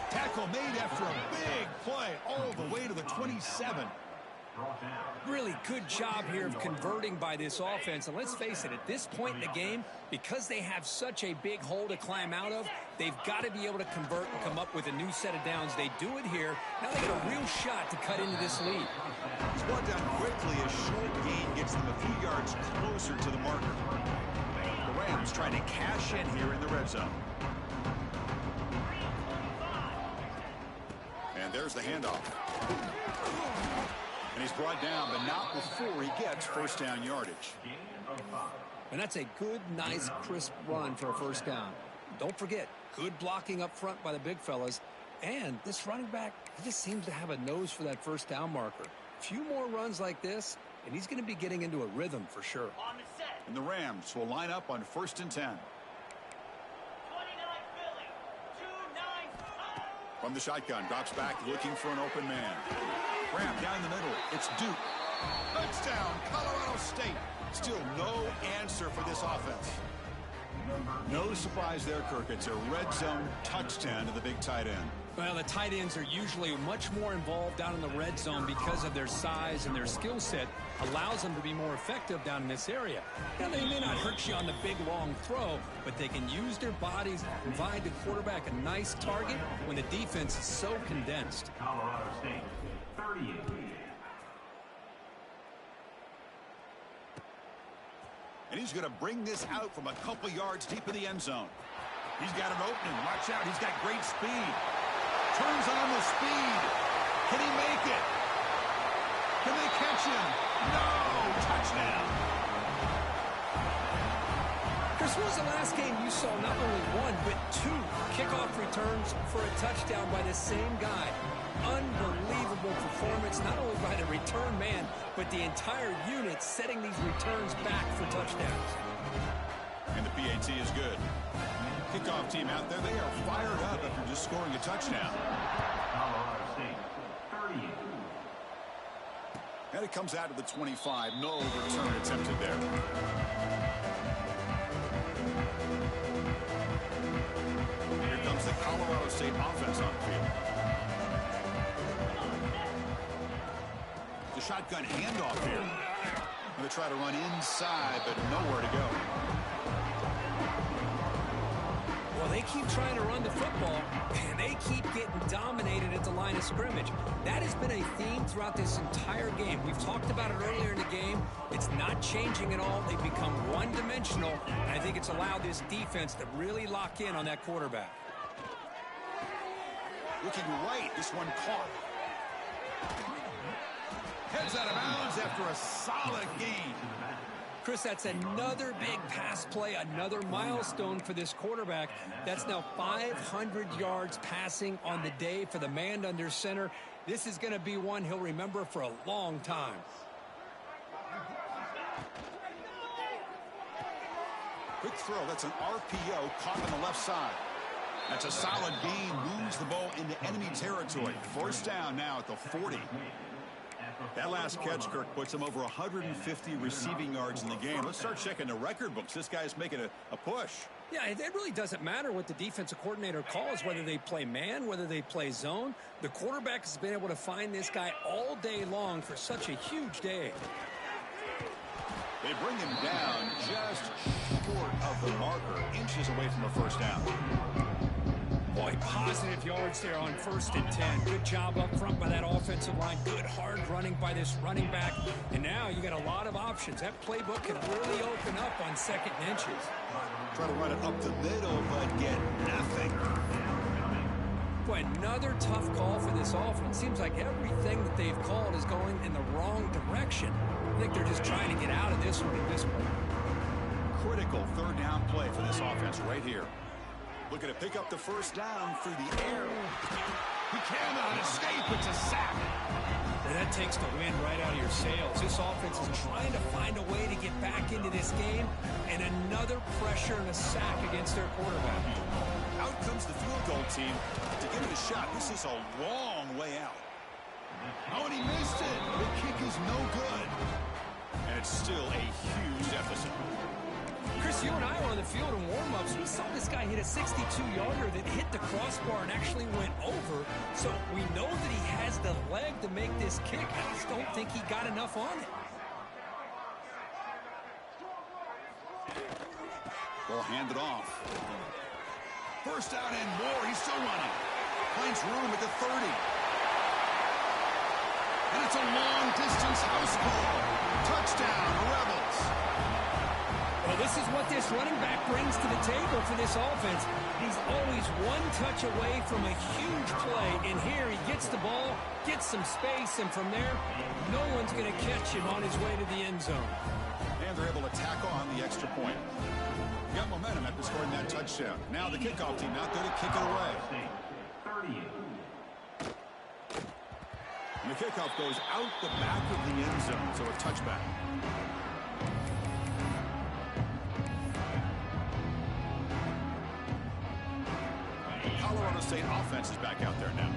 Tackle made after a big play all the way to the 27. Really good job here of converting by this offense. And let's face it, at this point in the game, because they have such a big hole to climb out of, they've got to be able to convert and come up with a new set of downs. They do it here. Now they get a real shot to cut into this lead. He's brought down quickly. A short gain gets them a few yards closer to the marker. The Rams trying to cash in here in the red zone. And there's the handoff. And he's brought down, but not before he gets 1st down yardage. And that's a good, nice, crisp run for a 1st down. Don't forget, good blocking up front by the big fellas. And this running back, he just seems to have a nose for that 1st down marker. A few more runs like this, and he's going to be getting into a rhythm for sure. And the Rams will line up on 1st and 10. From the shotgun, drops back, looking for an open man. Graham down the middle. It's Duke. Touchdown, Colorado State. Still no answer for this offense. No surprise there, Kirk. It's a red zone touchdown to the big tight end. Well, the tight ends are usually much more involved down in the red zone because of their size, and their skill set allows them to be more effective down in this area. Now, they may not hurt you on the big, long throw, but they can use their bodies and provide the quarterback a nice target when the defense is so condensed. Colorado State, 38. And he's going to bring this out from a couple yards deep in the end zone. He's got an opening. Watch out. He's got great speed. Turns on the speed. Can he make it? Can they catch him? No! Touchdown. Chris, when was the last game you saw not only one, but 2 kickoff returns for a touchdown by the same guy? Unbelievable performance, not only by the return man, but the entire unit setting these returns back for touchdowns. And the PAT is good. Kickoff team out there, they are fired up after just scoring a touchdown. Colorado State, 38. And it comes out to the 25. No return attempted there. shotgun handoff here. Going to try to run inside, but nowhere to go. Well, they keep trying to run the football, and they keep getting dominated at the line of scrimmage. That has been a theme throughout this entire game. We've talked about it earlier in the game. It's not changing at all. They've become one-dimensional, and I think it's allowed this defense to really lock in on that quarterback. Looking right, this one caught. Heads out of bounds after a solid gain. Chris, that's another big pass play, another milestone for this quarterback. That's now 500 yards passing on the day for the man under center. This is going to be one he'll remember for a long time. Quick throw. That's an RPO caught on the left side. That's a solid gain. Moves the ball into enemy territory. First down now at the 40. That last catch, Kirk, puts him over 150 receiving yards in the game. Let's start checking the record books. This guy's making a push. Yeah, it really doesn't matter what the defensive coordinator calls, whether they play man, whether they play zone. The quarterback has been able to find this guy all day long for such a huge day. They bring him down just short of the marker, inches away from a first down. Boy, positive yards there on 1st and 10. Good job up front by that offensive line. Good hard running by this running back. And now you got a lot of options. That playbook can really open up on 2nd and inches. Try to run it up the middle, but get nothing. Boy, another tough call for this offense. Seems like everything that they've called is going in the wrong direction. I think they're just trying to get out of this one at this point. Critical 3rd down play for this offense right here. Looking to pick up the first down through the air. He cannot escape. It's a sack. And that takes the wind right out of your sails. This offense is trying to find a way to get back into this game, and another pressure and a sack against their quarterback. Out comes the field goal team to give it a shot. This is a long way out. Oh, and he missed it. The kick is no good. And it's still a huge deficit. Chris, you and I were on the field in warm-ups. We saw this guy hit a 62-yarder that hit the crossbar and actually went over. So we know that he has the leg to make this kick. I just don't think he got enough on it. Ball handed off. First down and more. He's still running. Finds room at the 30. And it's a long-distance house call. Touchdown, Rebels. Well, this is what this running back brings to the table for this offense. He's always one touch away from a huge play. And here he gets the ball, gets some space, and from there, no one's going to catch him on his way to the end zone. And they're able to tack on the extra point. Got momentum after scoring that touchdown. Now the kickoff team out there to kick it away. And the kickoff goes out the back of the end zone, so a touchback. Colorado State offense is back out there now.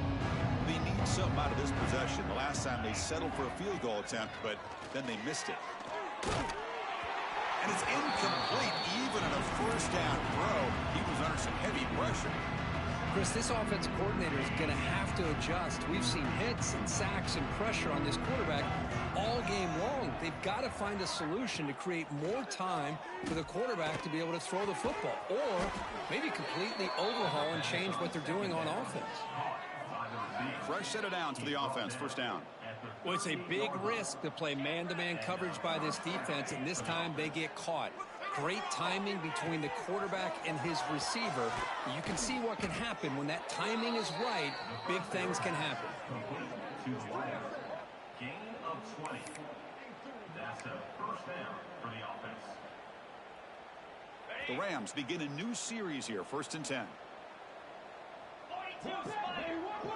They need something out of this possession. The last time they settled for a field goal attempt, but then they missed it. And it's incomplete, even on a first down throw. He was under some heavy pressure. Chris, this offensive coordinator is going to have to adjust. We've seen hits and sacks and pressure on this quarterback all game long. They've got to find a solution to create more time for the quarterback to be able to throw the football, or maybe completely overhaul and change what they're doing on offense. Fresh set of downs for the offense. First down. Well, it's a big risk to play man-to-man coverage by this defense, and this time they get caught. Great timing between the quarterback and his receiver. You can see what can happen when that timing is right. Big things can happen. Gain of 20. That's a first down for the offense. The Rams begin a new series here. 1st and 10.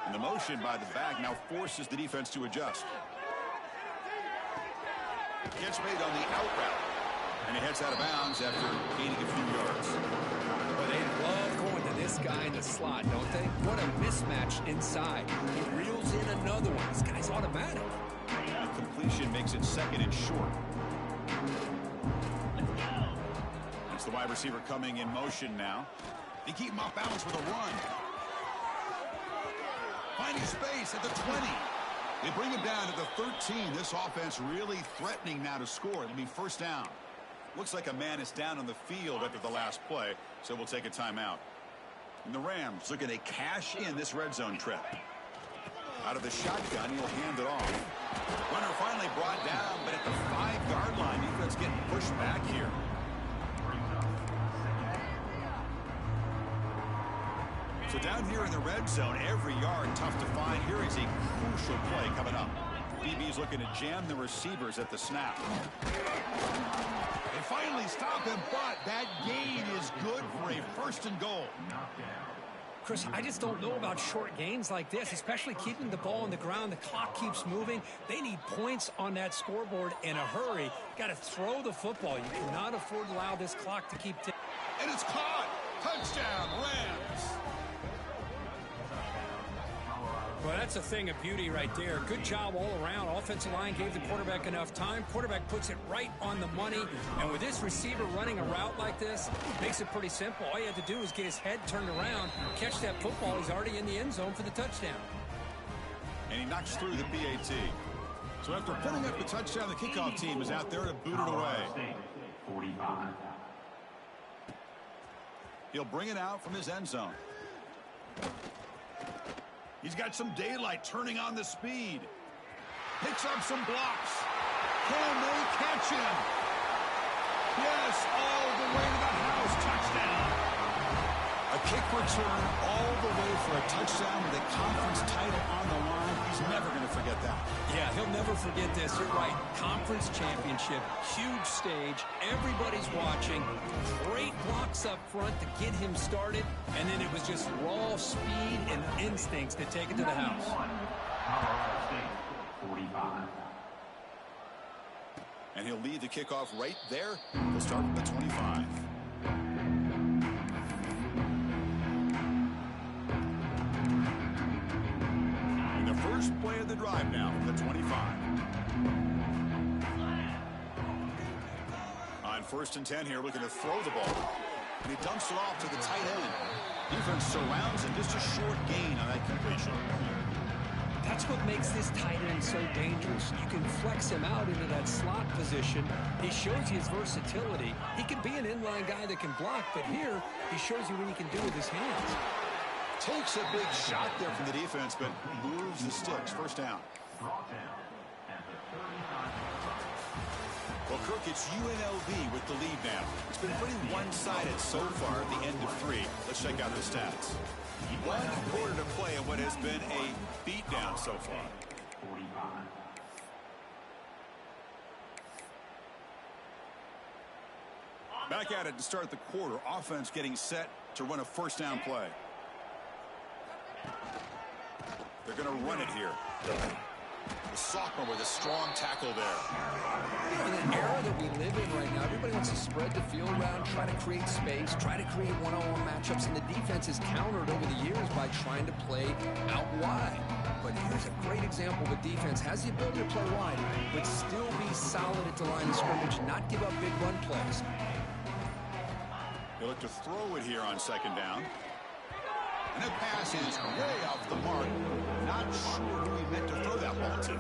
And the motion by the back now forces the defense to adjust. Catch made on the out route. And he heads out of bounds after gaining a few yards. But they love going to this guy in the slot, don't they? What a mismatch inside. He reels in another one. This guy's automatic. The completion makes it 2nd and short. It's the wide receiver coming in motion now. They keep him off balance with a run. Finding space at the 20. They bring him down to the 13. This offense really threatening now to score. It'll be first down. Looks like a man is down on the field after the last play, so we'll take a timeout. And the Rams looking to cash in this red zone trip. Out of the shotgun, he'll hand it off. Runner finally brought down, but at the 5-yard line, defense getting pushed back here. So down here in the red zone, every yard tough to find. Here is a crucial play coming up. DB's looking to jam the receivers at the snap. They finally stop him, but that gain is good for a first and goal. Chris, I just don't know about short gains like this, especially keeping the ball on the ground. The clock keeps moving. They need points on that scoreboard in a hurry. Got to throw the football. You cannot afford to allow this clock to keep ticking. And it's caught. Touchdown, Rams. Well, that's a thing of beauty right there. Good job all around. Offensive line gave the quarterback enough time. Quarterback puts it right on the money. And with this receiver running a route like this, makes it pretty simple. All you have to do is get his head turned around, catch that football. He's already in the end zone for the touchdown. And he knocks through the PAT. So after putting up the touchdown, the kickoff team is out there to boot it away. 45. He'll bring it out from his end zone. He's got some daylight turning on the speed. Picks up some blocks. Can they catch him? Yes, all the way to the house. Touchdown. A kick return all the way for a touchdown with a conference title on the line. He's never going to forget that. Yeah, he'll never forget this. You're right. Conference championship, huge stage. Everybody's watching. Great blocks up front to get him started. And then it was just raw speed and instincts to take it to the house. Colorado State, 45. And he'll lead the kickoff right there. He'll start from the 25. First play of the drive now from the 25. On 1st and 10 here, looking to throw the ball. And he dumps it off to the tight end. Defense surrounds him, just a short gain on that completion. That's what makes this tight end so dangerous. You can flex him out into that slot position. He shows you his versatility. He can be an inline guy that can block, but here he shows you what he can do with his hands. Takes a big shot there from the defense, but moves the sticks. First down. Well, Kirk, it's UNLV with the lead now. It's been pretty one-sided so far at the end of 3. Let's check out the stats. 1 quarter to play in what has been a beatdown so far. Back at it to start the quarter. Offense getting set to run a first down play. They're going to run it here. The sophomore with a strong tackle there. In an era that we live in right now, everybody wants to spread the field around, try to create space, try to create one-on-one matchups, and the defense has countered over the years by trying to play out wide. But here's a great example of a defense has the ability to play wide, but still be solid at the line of scrimmage, not give up big run plays. They look to throw it here on 2nd down. And that pass is way off the mark. Not sure who he meant to throw that ball to.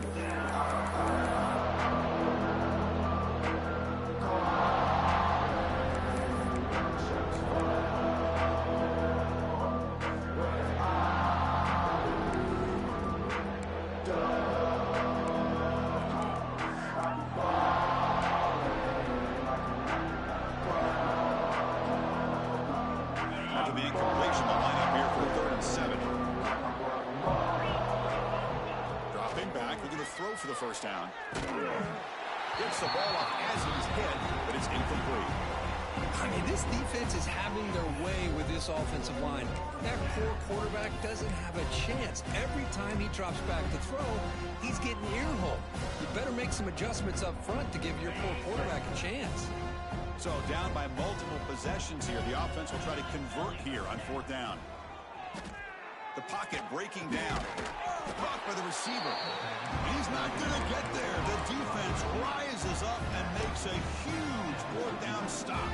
After the incompletion, the lineup here for 3rd and 7. Dropping back, looking to throw for the first down. Gets the ball off as he's hit, but it's incomplete. I mean, this defense is having their way with this offensive line. That poor quarterback doesn't have a chance. Every time he drops back to throw, he's getting earholed. You better make some adjustments up front to give your poor quarterback a chance. So down by multiple possessions here. The offense will try to convert here on 4th down. The pocket breaking down. Blocked by the receiver. He's not going to get there. The defense rises up and makes a huge 4th down stop.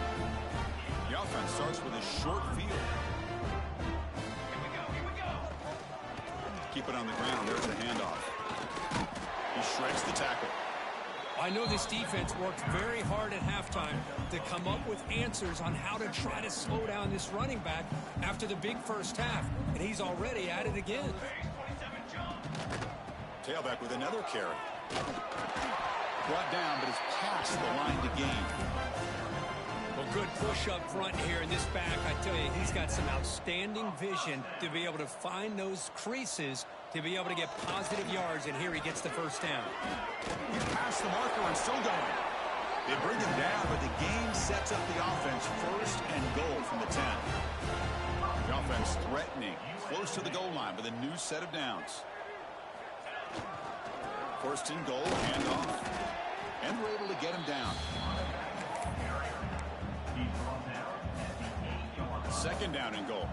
The offense starts with a short field. Keep it on the ground. There's the handoff. He shreds the tackle. I know this defense worked very hard at halftime to come up with answers on how to try to slow down this running back after the big first half, and he's already at it again. Tailback with another carry. Brought down, but it's past the line to gain. Well, good push up front here in this back. I tell you, he's got some outstanding vision to be able to find those creases to be able to get positive yards, and here he gets the first down. He's past the marker and still going. They bring him down, but the game sets up the offense first and goal from the 10. The offense threatening, close to the goal line with a new set of downs. First and goal, handoff. And we're able to get him down. Second down and goal.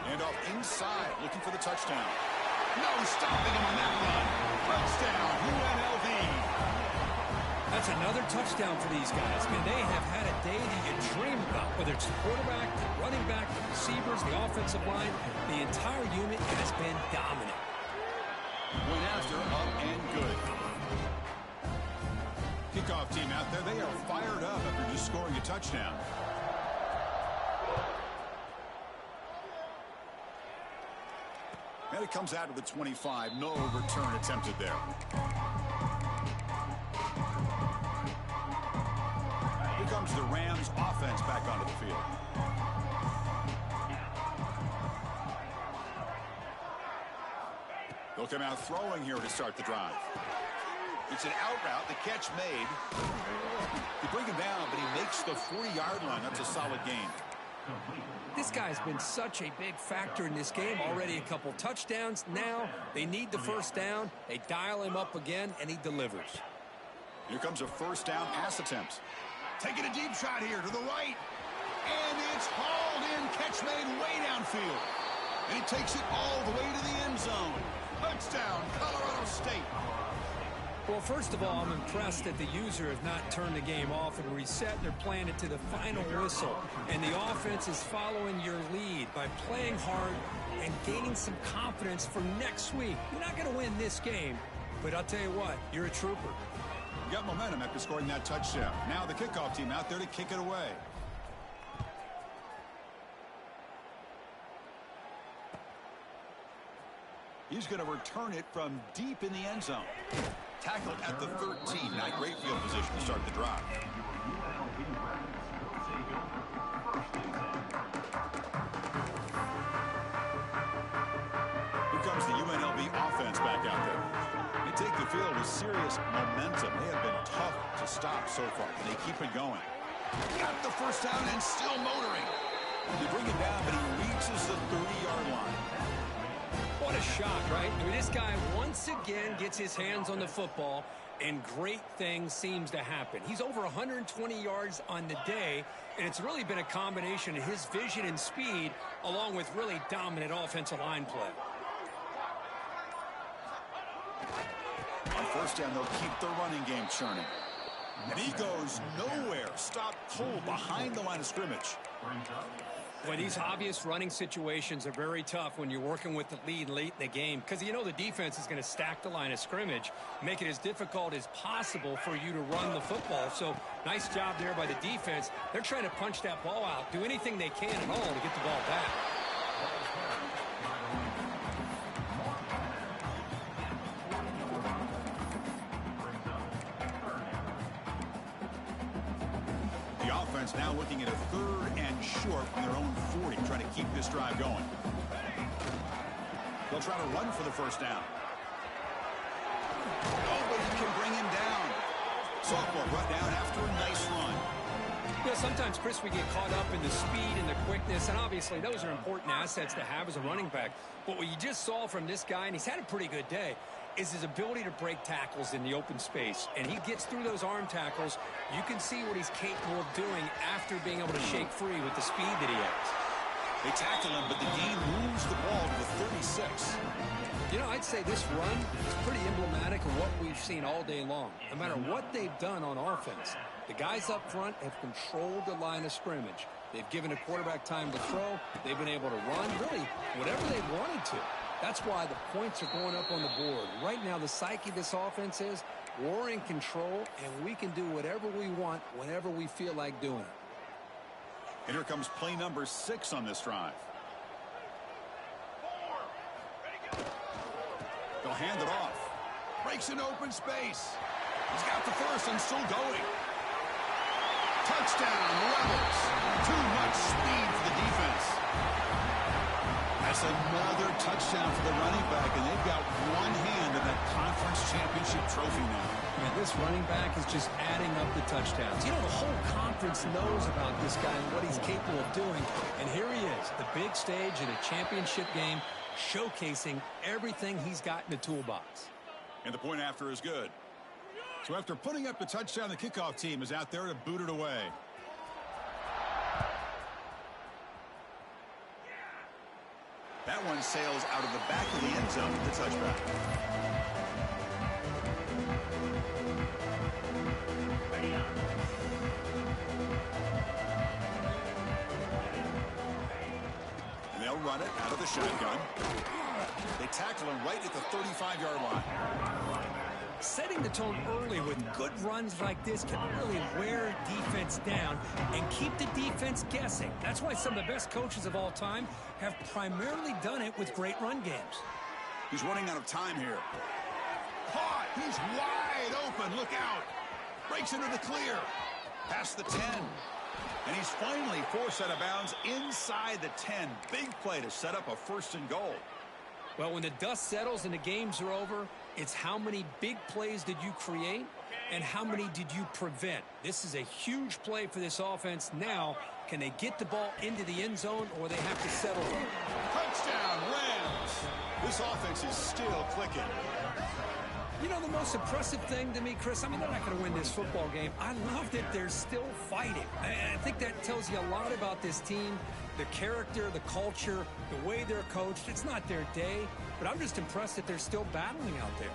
Handoff inside, looking for the touchdown. No stopping him on that run. Touchdown, UNLV. That's another touchdown for these guys. Man, they have had a day that you dream about, whether it's the quarterback, the running back, the receivers, the offensive line. The entire unit has been dominant. Went after, up and good. Kickoff team out there, they are fired up after just scoring a touchdown. And it comes out of the 25. No return attempted there. Here comes the Rams offense back onto the field. They'll come out throwing here to start the drive. It's an out route. The catch made. They bring him down, but he makes the 40-yard line. That's a solid gain. This guy's been such a big factor in this game. Already a couple touchdowns. Now they need the first down. They dial him up again, and he delivers. Here comes a first down pass attempt. Taking a deep shot here to the right. And it's hauled in. Catch made way downfield. And he takes it all the way to the end zone. Touchdown, Colorado State. Well, first of all, I'm impressed that the user has not turned the game off and reset. They're playing it to the final whistle. And the offense is following your lead by playing hard and gaining some confidence for next week. You're not going to win this game, but I'll tell you what, you're a trooper. You got momentum after scoring that touchdown. Now the kickoff team out there to kick it away. He's going to return it from deep in the end zone. Tackled at the 13. Not great field position to start the drive. Here comes the UNLV offense back out there. They take the field with serious momentum. They have been tough to stop so far. They keep it going. Got the first down and still motoring. They bring it down, but he reaches the 30-yard line. What a shot, right? I mean, this guy once again gets his hands on the football, and great things seems to happen. He's over 120 yards on the day, and it's really been a combination of his vision and speed along with really dominant offensive line play. On first down, they'll keep the running game churning. And he goes nowhere. Stopped cold behind the line of scrimmage. Well, these obvious running situations are very tough when you're working with the lead late in the game because you know the defense is going to stack the line of scrimmage, make it as difficult as possible for you to run the football. So nice job there by the defense. They're trying to punch that ball out, do anything they can at all to get the ball back. Now looking at a third and short from their own 40, trying to keep this drive going. They'll try to run for the first down. Nobody can bring him down. Sophomore brought down after a nice run. You know, sometimes, Chris, we get caught up in the speed and the quickness, and obviously those are important assets to have as a running back. But what you just saw from this guy, and he's had a pretty good day, is his ability to break tackles in the open space. And he gets through those arm tackles. You can see what he's capable of doing after being able to shake free with the speed that he has. They tackle him, but the game moves the ball to the 36. You know, I'd say this run is pretty emblematic of what we've seen all day long. No matter what they've done on offense, the guys up front have controlled the line of scrimmage. They've given a quarterback time to throw. They've been able to run, really, whatever they wanted to. That's why the points are going up on the board. Right now, the psyche of this offense is we're in control, and we can do whatever we want whenever we feel like doing it. And here comes play number 6 on this drive. They'll hand it off. Breaks an open space. He's got the first and still going. Touchdown, Rebels. Too much speed for the defense. That's another touchdown for the running back, and they've got one hand in that conference championship trophy now. Yeah, this running back is just adding up the touchdowns. You know, the whole conference knows about this guy and what he's capable of doing. And here he is, the big stage in a championship game, showcasing everything he's got in the toolbox. And the point after is good. So after putting up the touchdown, the kickoff team is out there to boot it away. That one sails out of the back of the end zone with the touchback. And they'll run it out of the shotgun. They tackle him right at the 35-yard line. Setting the tone early with good runs like this can really wear defense down and keep the defense guessing. That's why some of the best coaches of all time have primarily done it with great run games. He's running out of time here. Caught! He's wide open. Look out. Breaks into the clear. Past the 10. And he's finally forced out of bounds inside the 10. Big play to set up a 1st and goal. Well, when the dust settles and the games are over, it's how many big plays did you create and how many did you prevent. This is a huge play for this offense. Now, can they get the ball into the end zone or they have to settle? Touchdown, Rams! This offense is still clicking. You know, the most impressive thing to me, Chris, I mean, they're not going to win this football game. I love that they're still fighting. I think that tells you a lot about this team, the character, the culture, the way they're coached. It's not their day, but I'm just impressed that they're still battling out there.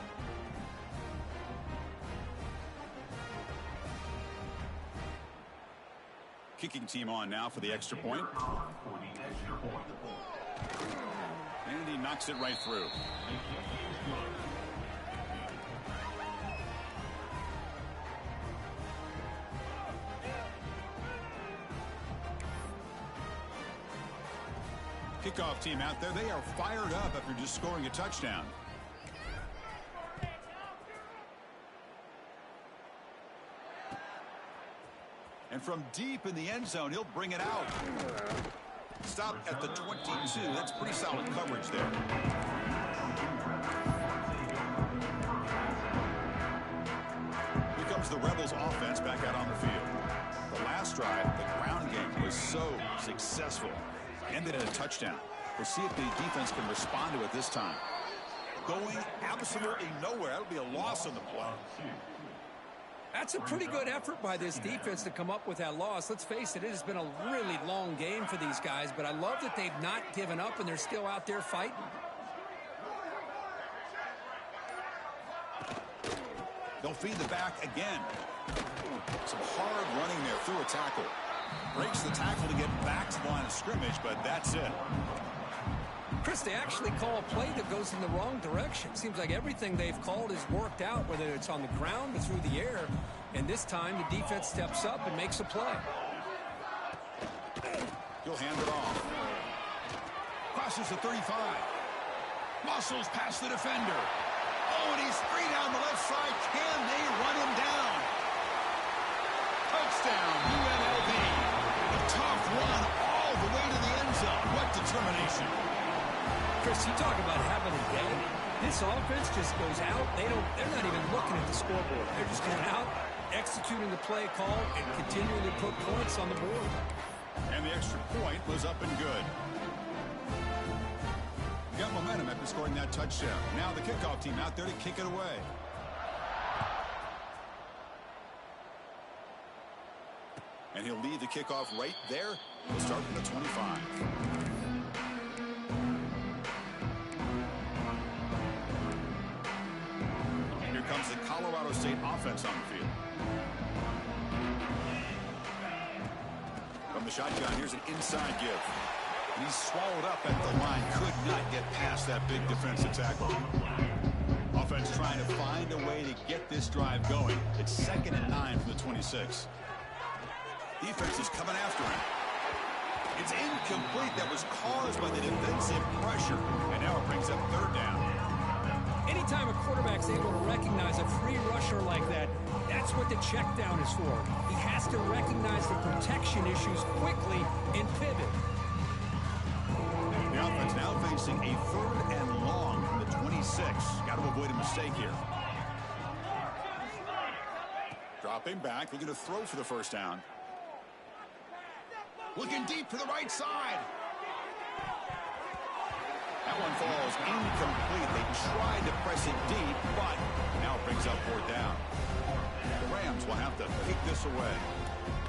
Kicking team on now for the extra point. And he knocks it right through. Kickoff team out there, they are fired up after just scoring a touchdown. And from deep in the end zone, he'll bring it out. Stop at the 22. That's pretty solid coverage there. Here comes the Rebels offense back out on the field. The last drive, the ground game was so successful. Ended in a touchdown. We'll see if the defense can respond to it this time. Going absolutely nowhere. That'll be a loss on the play. That's a pretty good effort by this defense to come up with that loss. Let's face it, it has been a really long game for these guys, but I love that they've not given up and they're still out there fighting. They'll feed the back again. Some hard running there through a tackle. Breaks the tackle to get back to the line of scrimmage, but that's it. Chris, they actually call a play that goes in the wrong direction. Seems like everything they've called has worked out, whether it's on the ground or through the air. And this time, the defense steps up and makes a play. He'll hand it off. Crosses the 35. Muscles past the defender. Oh, and he's free down the left side. Can they run him down? Touchdown, UNLV. A tough run all the way to the end zone. What determination. Chris, you talk about having a day. This offense just goes out. They're not even looking at the scoreboard. They're just going out, executing the play call, and continuing to put points on the board. And the extra point was up and good. Got momentum after scoring that touchdown. Now the kickoff team out there to kick it away. And he'll lead the kickoff right there. We'll start from the 25. Here comes the Colorado State offense on the field. From the shotgun, here's an inside give. And he's swallowed up at the line. Could not get past that big defensive tackle. Offense trying to find a way to get this drive going. It's 2nd and 9 from the 26. Defense is coming after him. It's incomplete. That was caused by the defensive pressure. And now it brings up 3rd down. Anytime a quarterback's able to recognize a free rusher like that, that's what the check down is for. He has to recognize the protection issues quickly and pivot. The offense now facing a 3rd and long from the 26. Got to avoid a mistake here. Dropping back, looking to throw for the 1st down. Looking deep to the right side. That one falls incomplete. They tried to press it deep, but now it brings up 4th down. The Rams will have to kick this away.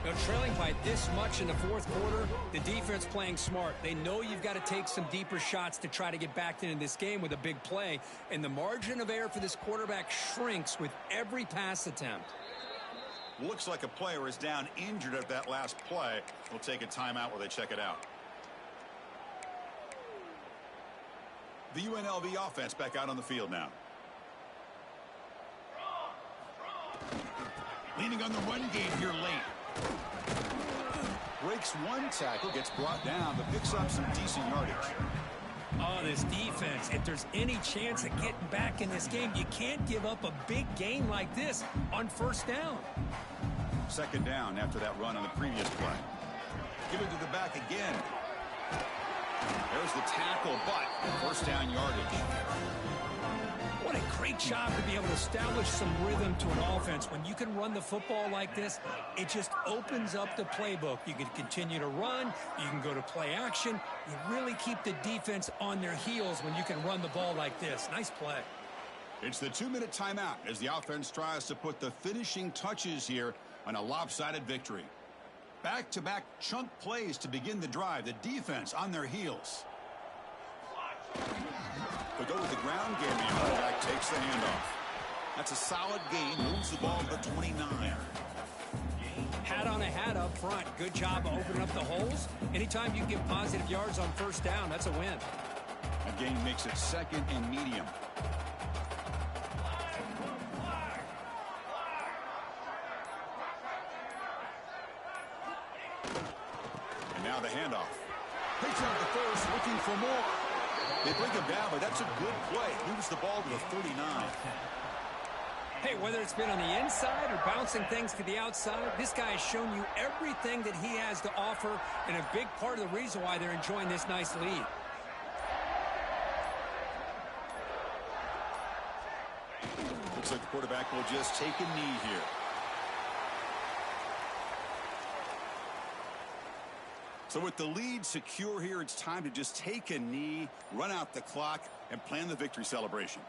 Now, trailing by this much in the 4th quarter, the defense playing smart. They know you've got to take some deeper shots to try to get back into this game with a big play, and the margin of error for this quarterback shrinks with every pass attempt. Looks like a player is down injured at that last play. We'll take a timeout while they check it out. The UNLV offense back out on the field now. Leaning on the run game here late. Breaks one tackle, gets brought down, but picks up some decent yardage. Oh, this defense, if there's any chance of getting back in this game, you can't give up a big gain like this on 1st down. 2nd down after that run on the previous play. Give it to the back again. There's the tackle, but 1st down yardage. What a great job to be able to establish some rhythm to an offense. When you can run the football like this, it just opens up the playbook. You can continue to run. You can go to play action. You really keep the defense on their heels when you can run the ball like this. Nice play. It's the 2-minute timeout as the offense tries to put the finishing touches here on a lopsided victory. Back-to-back chunk plays to begin the drive. The defense on their heels. But go with the ground game. The quarterback takes the handoff. That's a solid gain. Moves the ball to the 29. Hat on a hat up front. Good job of opening up the holes. Anytime you get positive yards on 1st down, that's a win. That gain makes it 2nd and medium. And now the handoff. Picks up the first, looking for more. They bring him down, but that's a good play. Moves the ball to the 39. Hey, whether it's been on the inside or bouncing things to the outside, this guy has shown you everything that he has to offer, and a big part of the reason why they're enjoying this nice lead. Looks like the quarterback will just take a knee here. So with the lead secure here, it's time to just take a knee, run out the clock, and plan the victory celebration.